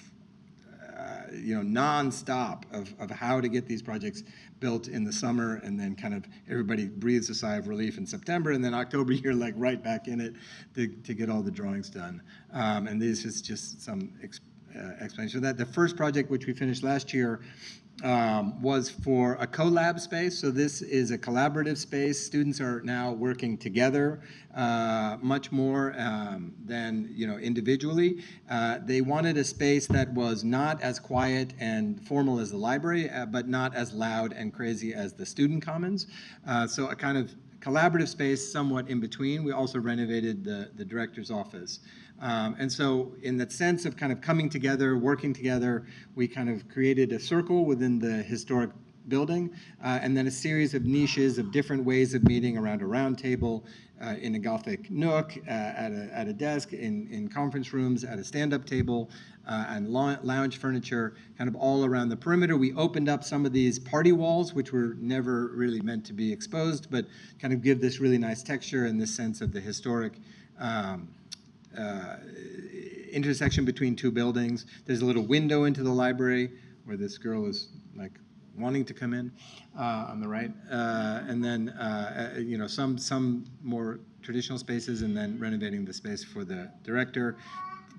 S3: non-stop of how to get these projects built in the summer, and then kind of everybody breathes a sigh of relief in September, and then October you're like right back in it to get all the drawings done. And this is just some explanation of that. The first project, which we finished last year, was for a collab space. So this is a collaborative space. Students are now working together much more than individually. They wanted a space that was not as quiet and formal as the library, but not as loud and crazy as the student commons. So a kind of collaborative space somewhat in between. We also renovated the director's office. And so in that sense of kind of coming together, working together, we kind of created a circle within the historic building, and then a series of niches of different ways of meeting around a round table, in a Gothic nook, at a desk, in conference rooms, at a stand-up table, and lounge furniture, kind of all around the perimeter. We opened up some of these party walls, which were never really meant to be exposed, but kind of give this really nice texture and this sense of the historic intersection between two buildings. There's a little window into the library where this girl is like wanting to come in on the right, and then some more traditional spaces, and then renovating the space for the director.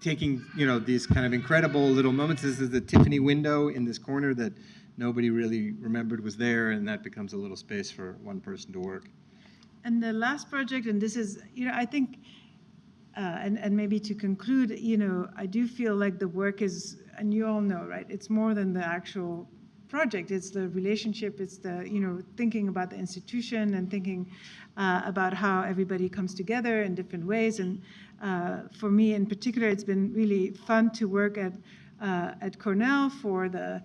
S3: Taking these kind of incredible little moments. This is the Tiffany window in this corner that nobody really remembered was there, and that becomes a little space for one person to work.
S4: And the last project, and this is, I think, and maybe to conclude, I do feel like the work is, and you all know, right, it's more than the actual project. It's the relationship, it's the, thinking about the institution and thinking about how everybody comes together in different ways. And for me in particular, it's been really fun to work at Cornell for the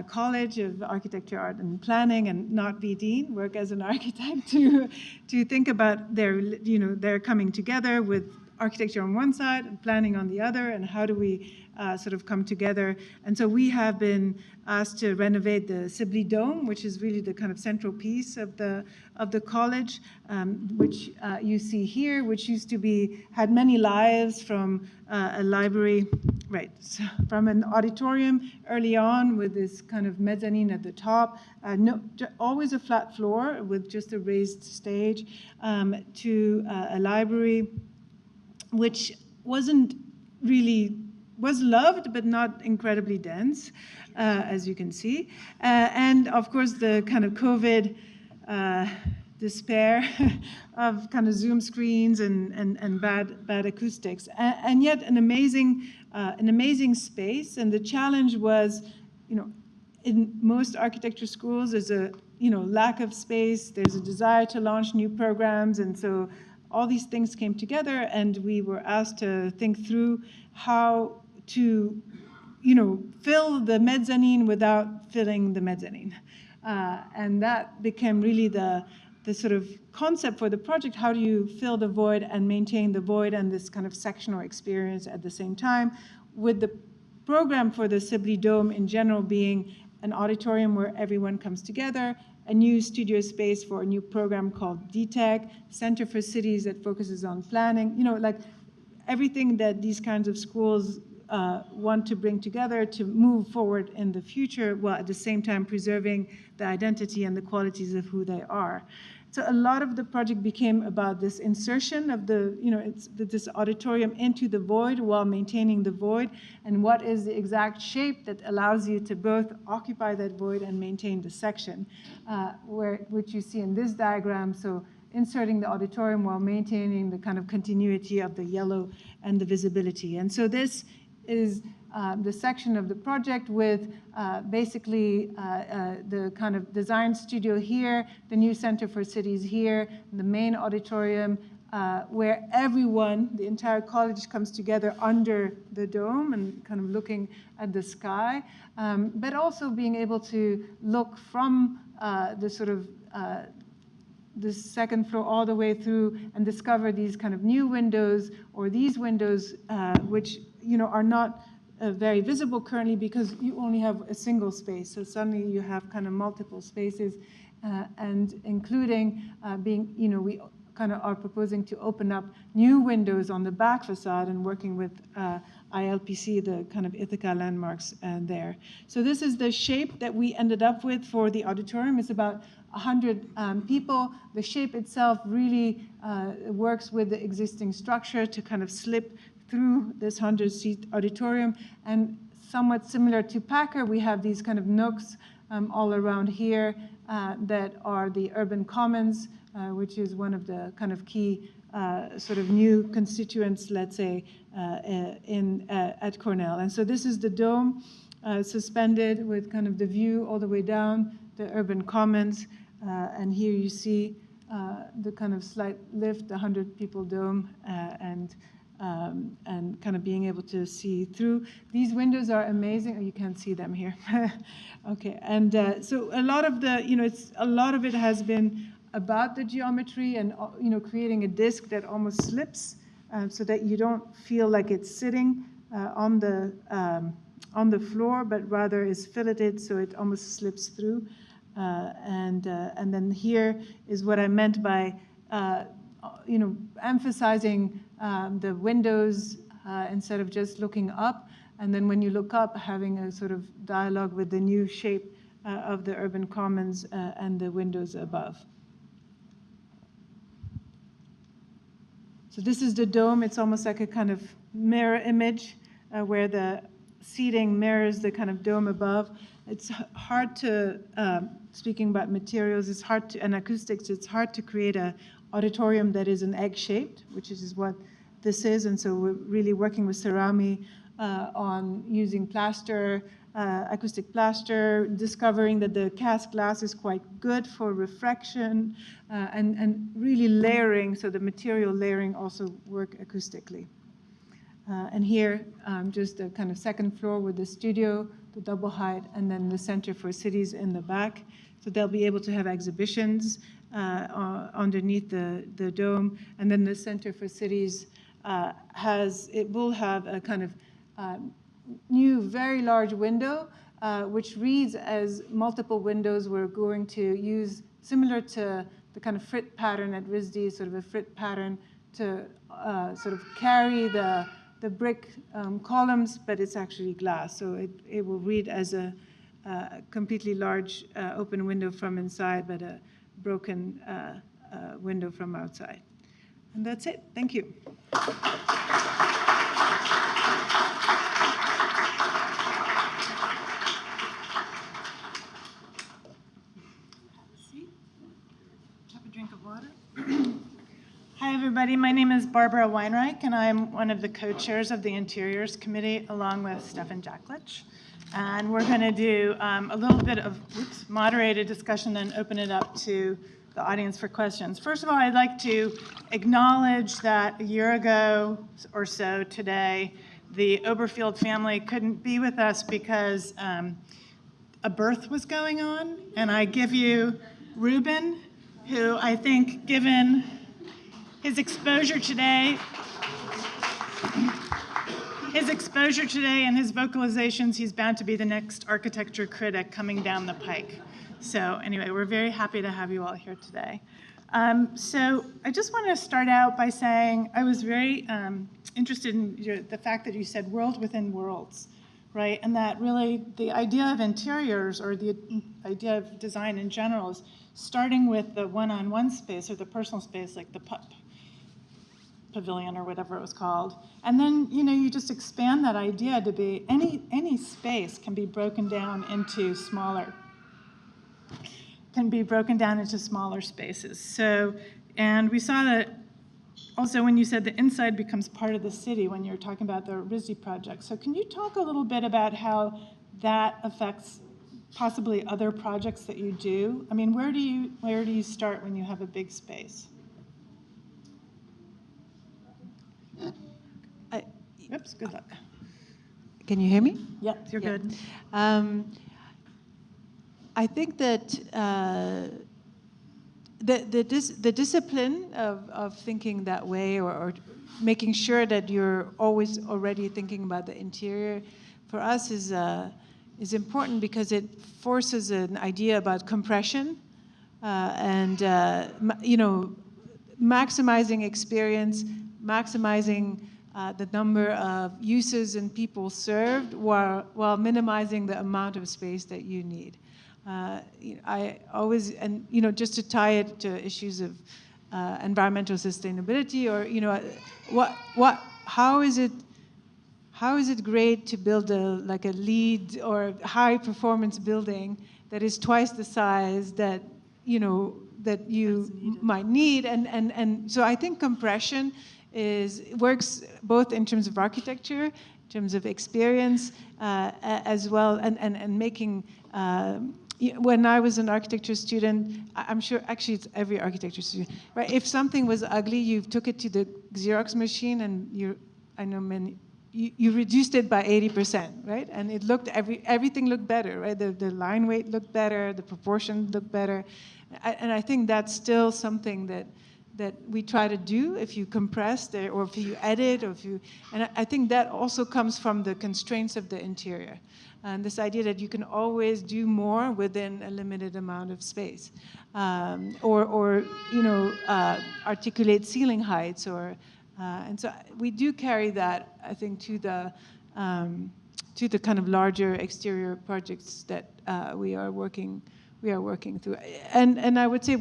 S4: College of Architecture, Art, and Planning, and not be dean, work as an architect to think about their coming together with architecture on one side and planning on the other, and how do we sort of come together. And so we have been asked to renovate the Sibley Dome, which is really the kind of central piece of the college, which you see here, which used to had many lives from a library, right, so from an auditorium early on with this kind of mezzanine at the top, always a flat floor with just a raised stage, to a library which was loved, but not incredibly dense, as you can see. And of course, the kind of COVID despair of kind of Zoom screens and bad acoustics, and yet an amazing space. And the challenge was, in most architecture schools, there's a lack of space. There's a desire to launch new programs, and so all these things came together, and we were asked to think through how to, fill the mezzanine without filling the mezzanine. And that became really the sort of concept for the project. How do you fill the void and maintain the void and this kind of sectional experience at the same time, with the program for the Sibley Dome in general being an auditorium where everyone comes together, a new studio space for a new program called DTEC, Center for Cities that focuses on planning, like everything that these kinds of schools want to bring together to move forward in the future, while at the same time preserving the identity and the qualities of who they are. So a lot of the project became about this insertion of this auditorium into the void while maintaining the void, and what is the exact shape that allows you to both occupy that void and maintain the section, which you see in this diagram. So inserting the auditorium while maintaining the kind of continuity of the yellow and the visibility. And so this is the section of the project with basically the kind of design studio here, the new Center for Cities here, the main auditorium, where everyone, the entire college, comes together under the dome and kind of looking at the sky, but also being able to look from the sort of the second floor all the way through and discover these kind of new windows, or these windows which are not very visible currently because you only have a single space. So suddenly you have kind of multiple spaces, and including being, we kind of are proposing to open up new windows on the back facade and working with ILPC, the kind of Ithaca landmarks there. So this is the shape that we ended up with for the auditorium. It's about 100 people. The shape itself really works with the existing structure to kind of slip through this 100-seat auditorium. And somewhat similar to Packer, we have these kind of nooks all around here that are the urban commons, which is one of the kind of key sort of new constituents, let's say, at Cornell. And so this is the dome suspended with kind of the view all the way down the urban commons. And here you see the kind of slight lift, the 100-people dome, and kind of being able to see through. These windows are amazing. Oh, you can't see them here. Okay, and so a lot of the, a lot of it has been about the geometry and, creating a disc that almost slips so that you don't feel like it's sitting on the floor, but rather is filleted so it almost slips through. And then here is what I meant by, emphasizing the windows instead of just looking up. And then when you look up, having a sort of dialogue with the new shape of the urban commons and the windows above. So this is the dome. It's almost like a kind of mirror image where the seating mirrors the kind of dome above. It's hard to, speaking about materials, it's hard to, and acoustics, it's hard to create an auditorium that is an egg-shaped, which is what this is. And so we're really working with Cerami on using plaster, acoustic plaster, discovering that the cast glass is quite good for refraction, and really layering, so the material layering also work acoustically. And here, just the kind of second floor with the studio, the double height, and then the Center for Cities in the back. So they'll be able to have exhibitions underneath the dome. And then the Center for Cities will have a kind of new, very large window, which reads as multiple windows. We're going to use, similar to the kind of frit pattern at RISD, sort of a frit pattern to sort of carry the brick columns, but it's actually glass. So it will read as a completely large open window from inside, but a broken window from outside. And that's it. Thank you.
S5: Hi, everybody. My name is Barbara Weinreich, and I'm one of the co-chairs of the Interiors Committee, along with Stefan Jacklich. And we're going to do a little bit of moderated discussion and open it up to the audience for questions. First of all, I'd like to acknowledge that a year ago or so today, the Oberfield family couldn't be with us because a birth was going on. And I give you Ruben, who I think, given his exposure today and his vocalizations, he's bound to be the next architecture critic coming down the pike. So anyway, we're very happy to have you all here today. So I just want to start out by saying I was very interested in the fact that you said world within worlds, right? And that really the idea of interiors, or the idea of design in general, is starting with the one-on-one space or the personal space, like the pavilion or whatever it was called. And then, you just expand that idea to be any space can be broken down into smaller spaces. So, and we saw that also when you said the inside becomes part of the city when you're talking about the RISD project. So can you talk a little bit about how that affects possibly other projects that you do? I mean, where do you start when you have a big space? Oops, good luck.
S4: Can you hear me?
S5: Yep, you're good.
S4: I think that the discipline of thinking that way, or making sure that you're always already thinking about the interior, for us is important because it forces an idea about compression and maximizing experience, maximizing the number of uses and people served while minimizing the amount of space that you need. I always, and just to tie it to issues of environmental sustainability, or how is it great to build like a LEED or high performance building that is twice the size that that you might need, and so I think compression works both in terms of architecture, in terms of experience, as well, and making. When I was an architecture student, I'm sure actually it's every architecture student, right? If something was ugly, you took it to the Xerox machine, and you reduced it by 80%, right? And it looked everything looked better, right? The line weight looked better, the proportion looked better, and I think that's still something that we try to do if you compress or if you edit, and I think that also comes from the constraints of the interior. And this idea that you can always do more within a limited amount of space, or articulate ceiling heights, and so we do carry that, I think, to the kind of larger exterior projects that we are working through. And I would say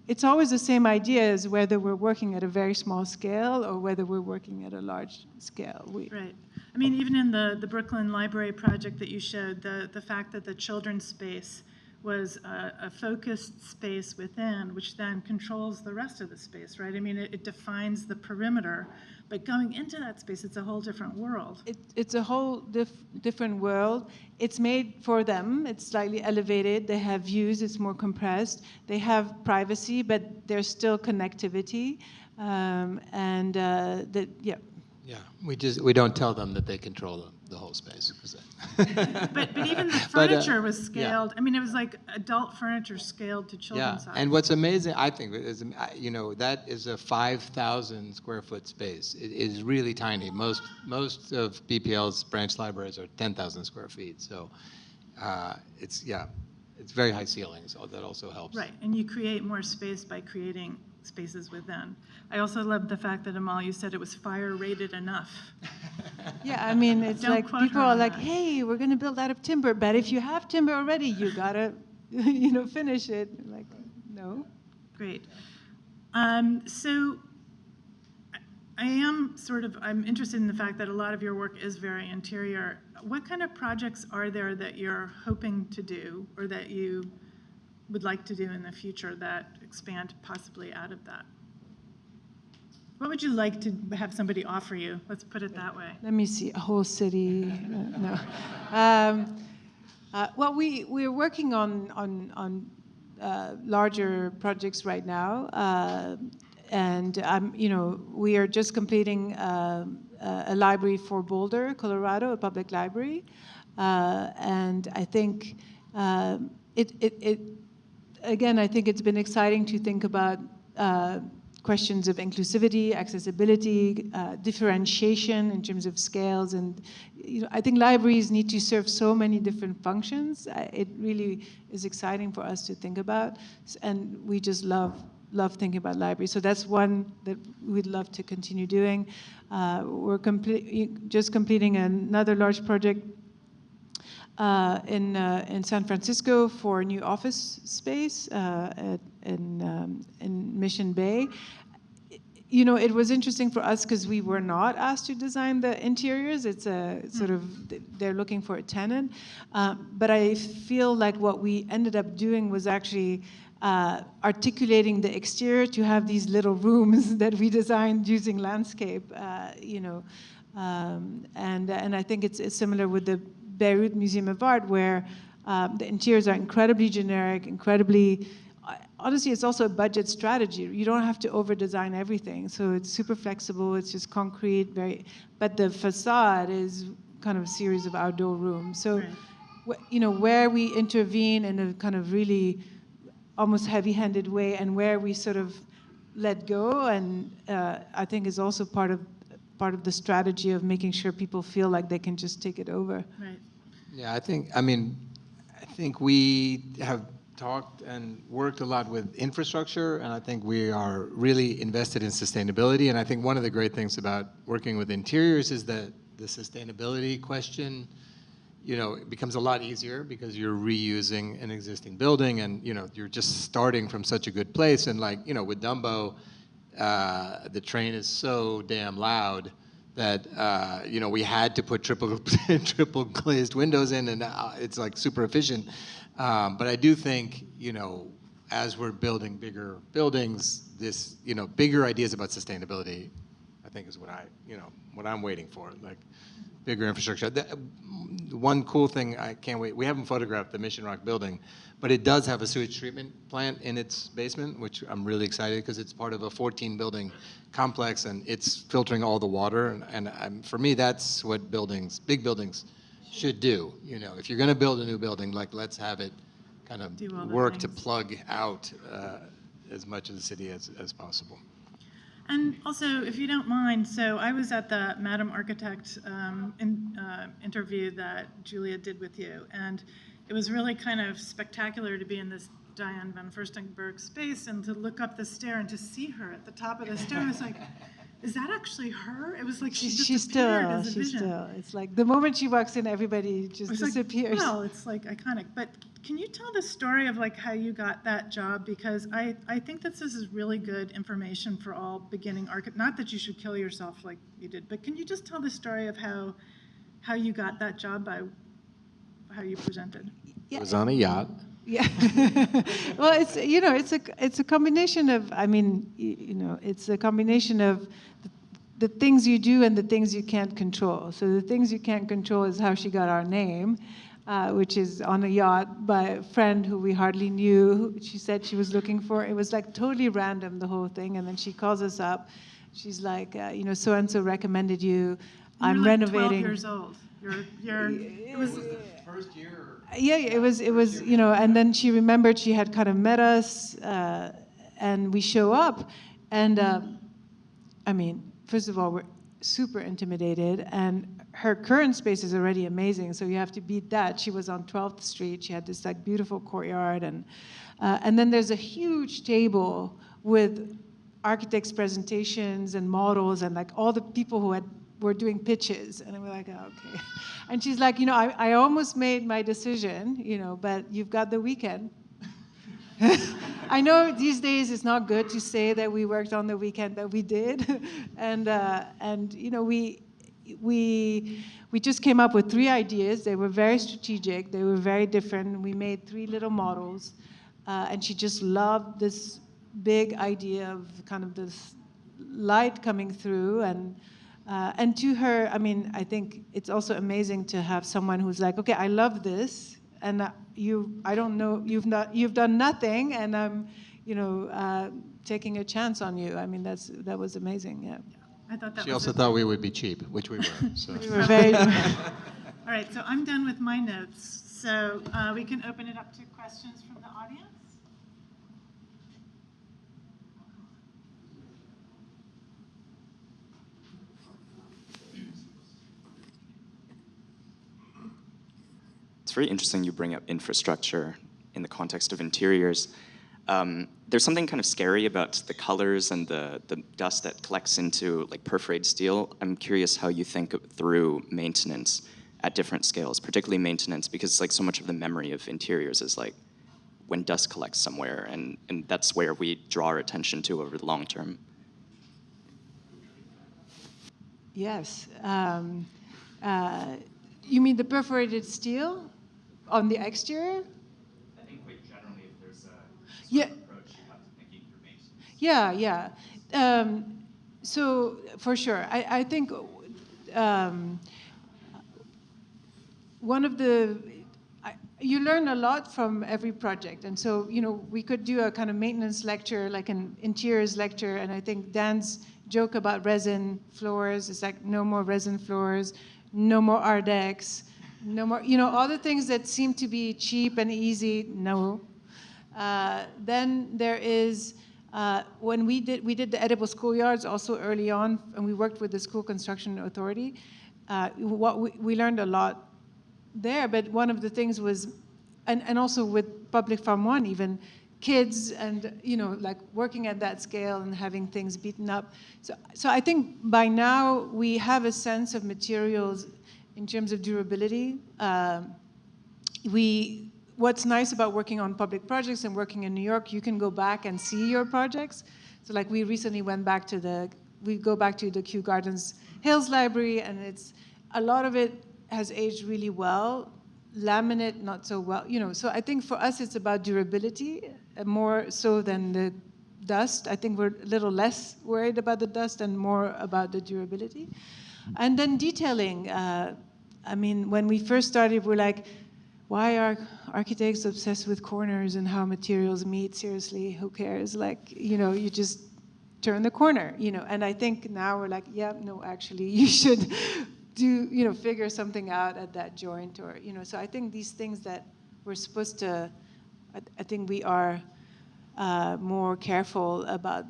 S4: it's always the same idea as whether we're working at a very small scale or whether we're working at a large scale.
S5: Right. I mean, even in the Brooklyn Library project that you showed, the fact that the children's space was a focused space within, which then controls the rest of the space, right? I mean, it defines the perimeter, but going into that space, it's a whole different world.
S4: It's a whole different world. It's made for them. It's slightly elevated. They have views. It's more compressed. They have privacy, but there's still connectivity,
S6: Yeah, we don't tell them that they control the whole space.
S5: But even the furniture was scaled. Yeah. I mean, it was like adult furniture scaled to children's size.
S6: And what's amazing, I think, is that is a 5,000 square foot space. It is really tiny. Most of BPL's branch libraries are 10,000 square feet. So it's very high ceilings. So that also helps.
S5: Right, and you create more space by creating spaces within. I also love the fact that, Amale, you said it was fire rated enough.
S4: Yeah, I mean, it's like people are like, hey, we're going to build out of timber, but if you have timber already, you got to, finish it. Like, no.
S5: Great. So I'm interested in the fact that a lot of your work is very interior. What kind of projects are there that you're hoping to do, or that you would like to do in the future that expand possibly out of that? What would you like to have somebody offer you? Let's put it that way.
S4: Let me see, a whole city, no. Well, we're working on larger projects right now, and we are just completing a library for Boulder, Colorado, a public library, and I think again, I think it's been exciting to think about questions of inclusivity, accessibility, differentiation in terms of scales, and I think libraries need to serve so many different functions. It really is exciting for us to think about, and we just love thinking about libraries. So that's one that we'd love to continue doing. We're just completing another large project in San Francisco for a new office space in Mission Bay. It was interesting for us because we were not asked to design the interiors. It's a sort of, they're looking for a tenant. But I feel like what we ended up doing was actually articulating the exterior to have these little rooms that we designed using landscape, and I think it's similar with the Beirut Museum of Art, where the interiors are incredibly generic, honestly, it's also a budget strategy. You don't have to over-design everything, so it's super flexible, it's just concrete, but the facade is kind of a series of outdoor rooms. So, right. Where we intervene in a kind of really almost heavy-handed way, and where we sort of let go, and I think is also part of the strategy of making sure people feel like they can just take it over.
S5: Right.
S6: Yeah, I think we have talked and worked a lot with infrastructure, and I think we are really invested in sustainability. And I think one of the great things about working with interiors is that the sustainability question, you know, it becomes a lot easier because you're reusing an existing building, and you know, you're just starting from such a good place. And like, you know, with Dumbo, the train is so damn loud that you know, we had to put triple glazed windows in, and it's like super efficient. But I do think, you know, as we're building bigger buildings, this, you know, bigger ideas about sustainability, I think is what I'm waiting for, like bigger infrastructure. One cool thing, I can't wait, we haven't photographed the Mission Rock building, but it does have a sewage treatment plant in its basement, which I'm really excited because it's part of a 14 building complex, and it's filtering all the water. And for me, that's what big buildings should do. You know, if you're going to build a new building, like, let's have it kind of work to plug out as much of the city as possible.
S5: And also, if you don't mind, so I was at the Madam Architect interview that Julia did with you, and it was really kind of spectacular to be in this Diane van Furstenberg space and to look up the stair and to see her at the top of the stair. I was like, is that actually her? It was like she's still.
S4: It's like the moment she walks in, everybody just disappears.
S5: Like, well, it's like iconic. But can you tell the story of like how you got that job? Because I think that this is really good information for all beginning architects. Not that you should kill yourself like you did, but can you just tell the story of how you got that job by how you presented?
S6: It was on a yacht.
S4: Yeah. Well, it's a combination of, I mean, it's a combination of the things you do and the things you can't control. So the things you can't control is how she got our name, which is on a yacht by a friend who we hardly knew. She said she was looking for, it was like totally random, the whole thing. And then she calls us up. She's like, so-and-so recommended you. I'm renovating.
S5: 12 years old. It was
S6: first year.
S4: Yeah, it was, and then she remembered she had kind of met us, and we show up, and I mean, first of all, we're super intimidated, and her current space is already amazing, so you have to beat that. She was on 12th Street, she had this like beautiful courtyard, and then there's a huge table with architects' presentations and models, and like all the people who were doing pitches, and we're like, oh, okay. And she's like, I almost made my decision, but you've got the weekend. I know these days it's not good to say that we worked on the weekend, but we did. And we just came up with 3 ideas. They were very strategic. They were very different. We made 3 little models, and she just loved this big idea of kind of this light coming through, and to her, I mean, I think it's also amazing to have someone who's like, okay, I love this, and I don't know, you've done nothing, and I'm, taking a chance on you. I mean, that was amazing. Yeah.
S5: I thought that.
S6: She also thought we would be cheap, which we were. So.
S4: We were very.
S5: All right, so I'm done with my notes. So we can open it up to questions from the audience.
S7: It's very interesting you bring up infrastructure in the context of interiors. There's something kind of scary about the colors and the dust that collects into like perforated steel. I'm curious how you think through maintenance at different scales, particularly maintenance, because like so much of the memory of interiors is like when dust collects somewhere, and that's where we draw our attention to over the long term.
S4: Yes. You mean the perforated steel on the exterior?
S7: I think quite generally, if there's a
S4: Yeah.
S7: approach you have to thinking through maintenance.
S4: Yeah. So for sure, I think one of you learn a lot from every project, and so we could do a kind of maintenance lecture, like an interiors lecture, and I think Dan's joke about resin floors is like no more resin floors, no more Ardex, no more, all the things that seem to be cheap and easy, no. Then there is, when we did the Edible Schoolyards also early on, and we worked with the School Construction Authority, we learned a lot there, but one of the things was and also with Public Farm One, even kids and, like working at that scale and having things beaten up. So I think by now we have a sense of materials in terms of durability. What's nice about working on public projects and working in New York, you can go back and see your projects. So like we recently went back to we go back to the Kew Gardens Hills Library, and a lot of it has aged really well. Laminate, not so well, So I think for us, it's about durability more so than the dust. I think we're a little less worried about the dust and more about the durability. And then detailing. I mean, when we first started, we're like, why are architects obsessed with corners and how materials meet? Seriously, who cares? Like, you just turn the corner, And I think now we're like, yeah, no, actually, you should figure something out at that joint, or, So I think these things that we're supposed to, I think we are more careful about.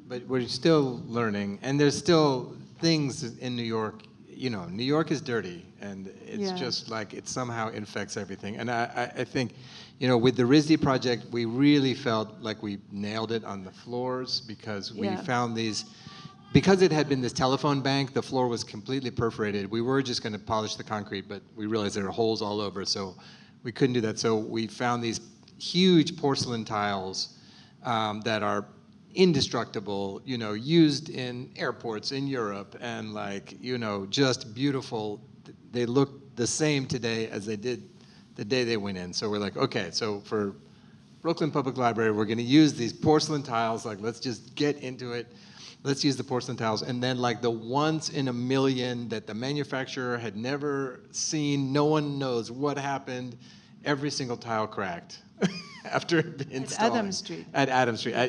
S6: But we're still learning, and there's still things in New York. New York is dirty, and it's just like it somehow infects everything. And I think, with the RISD project, we really felt like we nailed it on the floors, because we found these, because it had been this telephone bank, the floor was completely perforated. We were just going to polish the concrete, but we realized there were holes all over, so we couldn't do that. So we found these huge porcelain tiles that are indestructible, used in airports in Europe, and just beautiful. They look the same today as they did the day they went in. So we're like, okay, so for Brooklyn Public Library, we're going to use these porcelain tiles. Like, let's just get into it. Let's use the porcelain tiles. And then the once in a million that the manufacturer had never seen, no one knows what happened, every single tile cracked. After installing.
S4: At Adams Street.
S6: At Adams Street.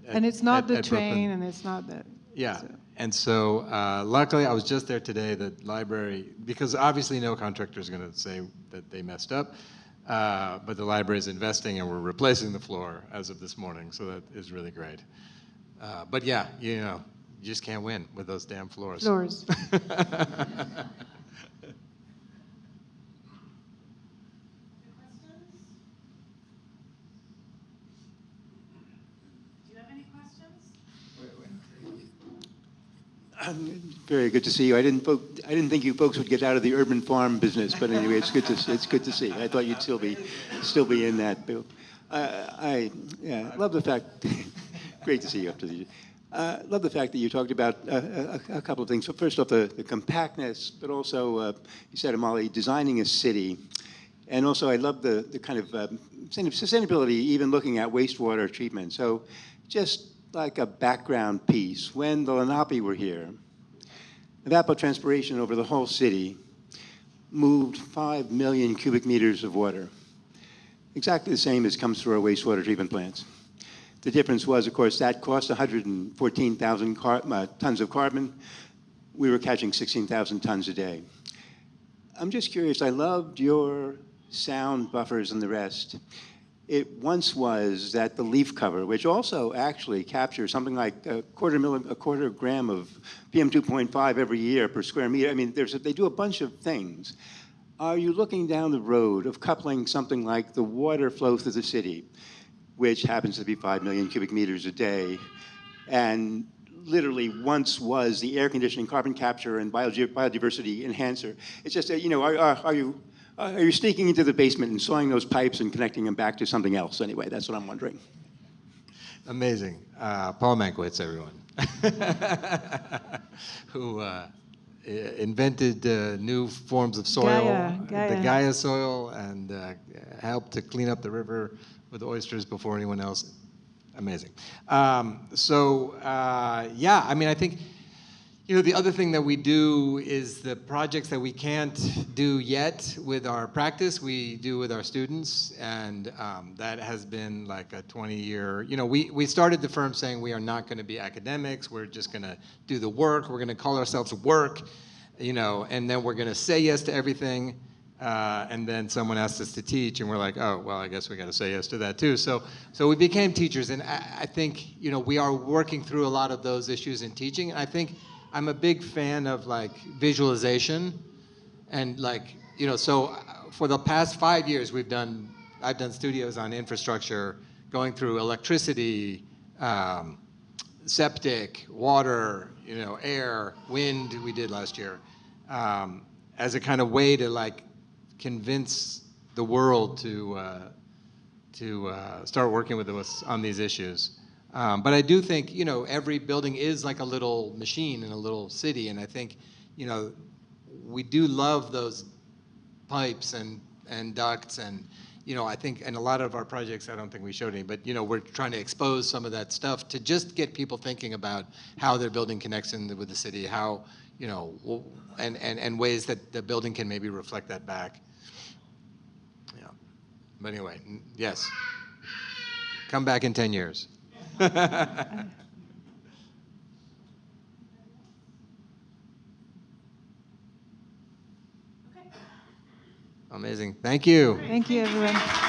S4: And it's not the
S6: at
S4: train,
S6: Brooklyn.
S4: and it's not the.
S6: Yeah.
S4: So.
S6: And so luckily I was just there today, the library, because obviously no contractor is going to say that they messed up, but the library is investing and we're replacing the floor as of this morning, so that is really great. But yeah, you just can't win with those damn floors.
S4: Floors.
S8: Very good to see you. I didn't think you folks would get out of the urban farm business, but anyway, it's good to see. I thought you'd still be in that. I love the fact. Great to see you after the. Love the fact that you talked about a couple of things. So first off, the compactness, but also you said, Amale, designing a city, and also I love the kind of sustainability, even looking at wastewater treatment. So just like a background piece, when the Lenape were here, evapotranspiration over the whole city moved 5 million cubic meters of water. Exactly the same as comes through our wastewater treatment plants. The difference was, of course, that cost 114,000 tons of carbon. We were catching 16,000 tons a day. I'm just curious, I loved your sound buffers and the rest. It once was that the leaf cover, which also actually captures something like a quarter gram of PM 2.5 every year per square meter. I mean, they do a bunch of things. Are you looking down the road of coupling something like the water flow through the city, which happens to be 5 million cubic meters a day, and literally once was the air conditioning, carbon capture, and biodiversity enhancer? It's just, are you sneaking into the basement and sawing those pipes and connecting them back to something else? Anyway, that's what I'm wondering.
S6: Amazing. Paul Mankiewicz, everyone, who invented new forms of soil, the Gaia soil, and helped to clean up the river with oysters before anyone else. Amazing. Yeah, I mean, I think, the other thing that we do is the projects that we can't do yet with our practice, we do with our students, and that has been like a 20-year, we started the firm saying we are not going to be academics, we're just going to do the work, we're going to call ourselves work, and then we're going to say yes to everything, and then someone asked us to teach, and we're like, oh, well, I guess we got to say yes to that too. So we became teachers, and I think, we are working through a lot of those issues in teaching, and I think I'm a big fan of visualization, and so for the past 5 years, I've done studios on infrastructure, going through electricity, septic, water, air, wind. We did last year, as a kind of way to like convince the world to start working with us on these issues. But I do think, every building is like a little machine in a little city, and I think, we do love those pipes and ducts, and I think in a lot of our projects, I don't think we showed any, but we're trying to expose some of that stuff to just get people thinking about how their building connects in with the city, how and ways that the building can maybe reflect that back. Yeah, but anyway, yes, come back in 10 years. Amazing. Thank you.
S4: Thank you, everyone.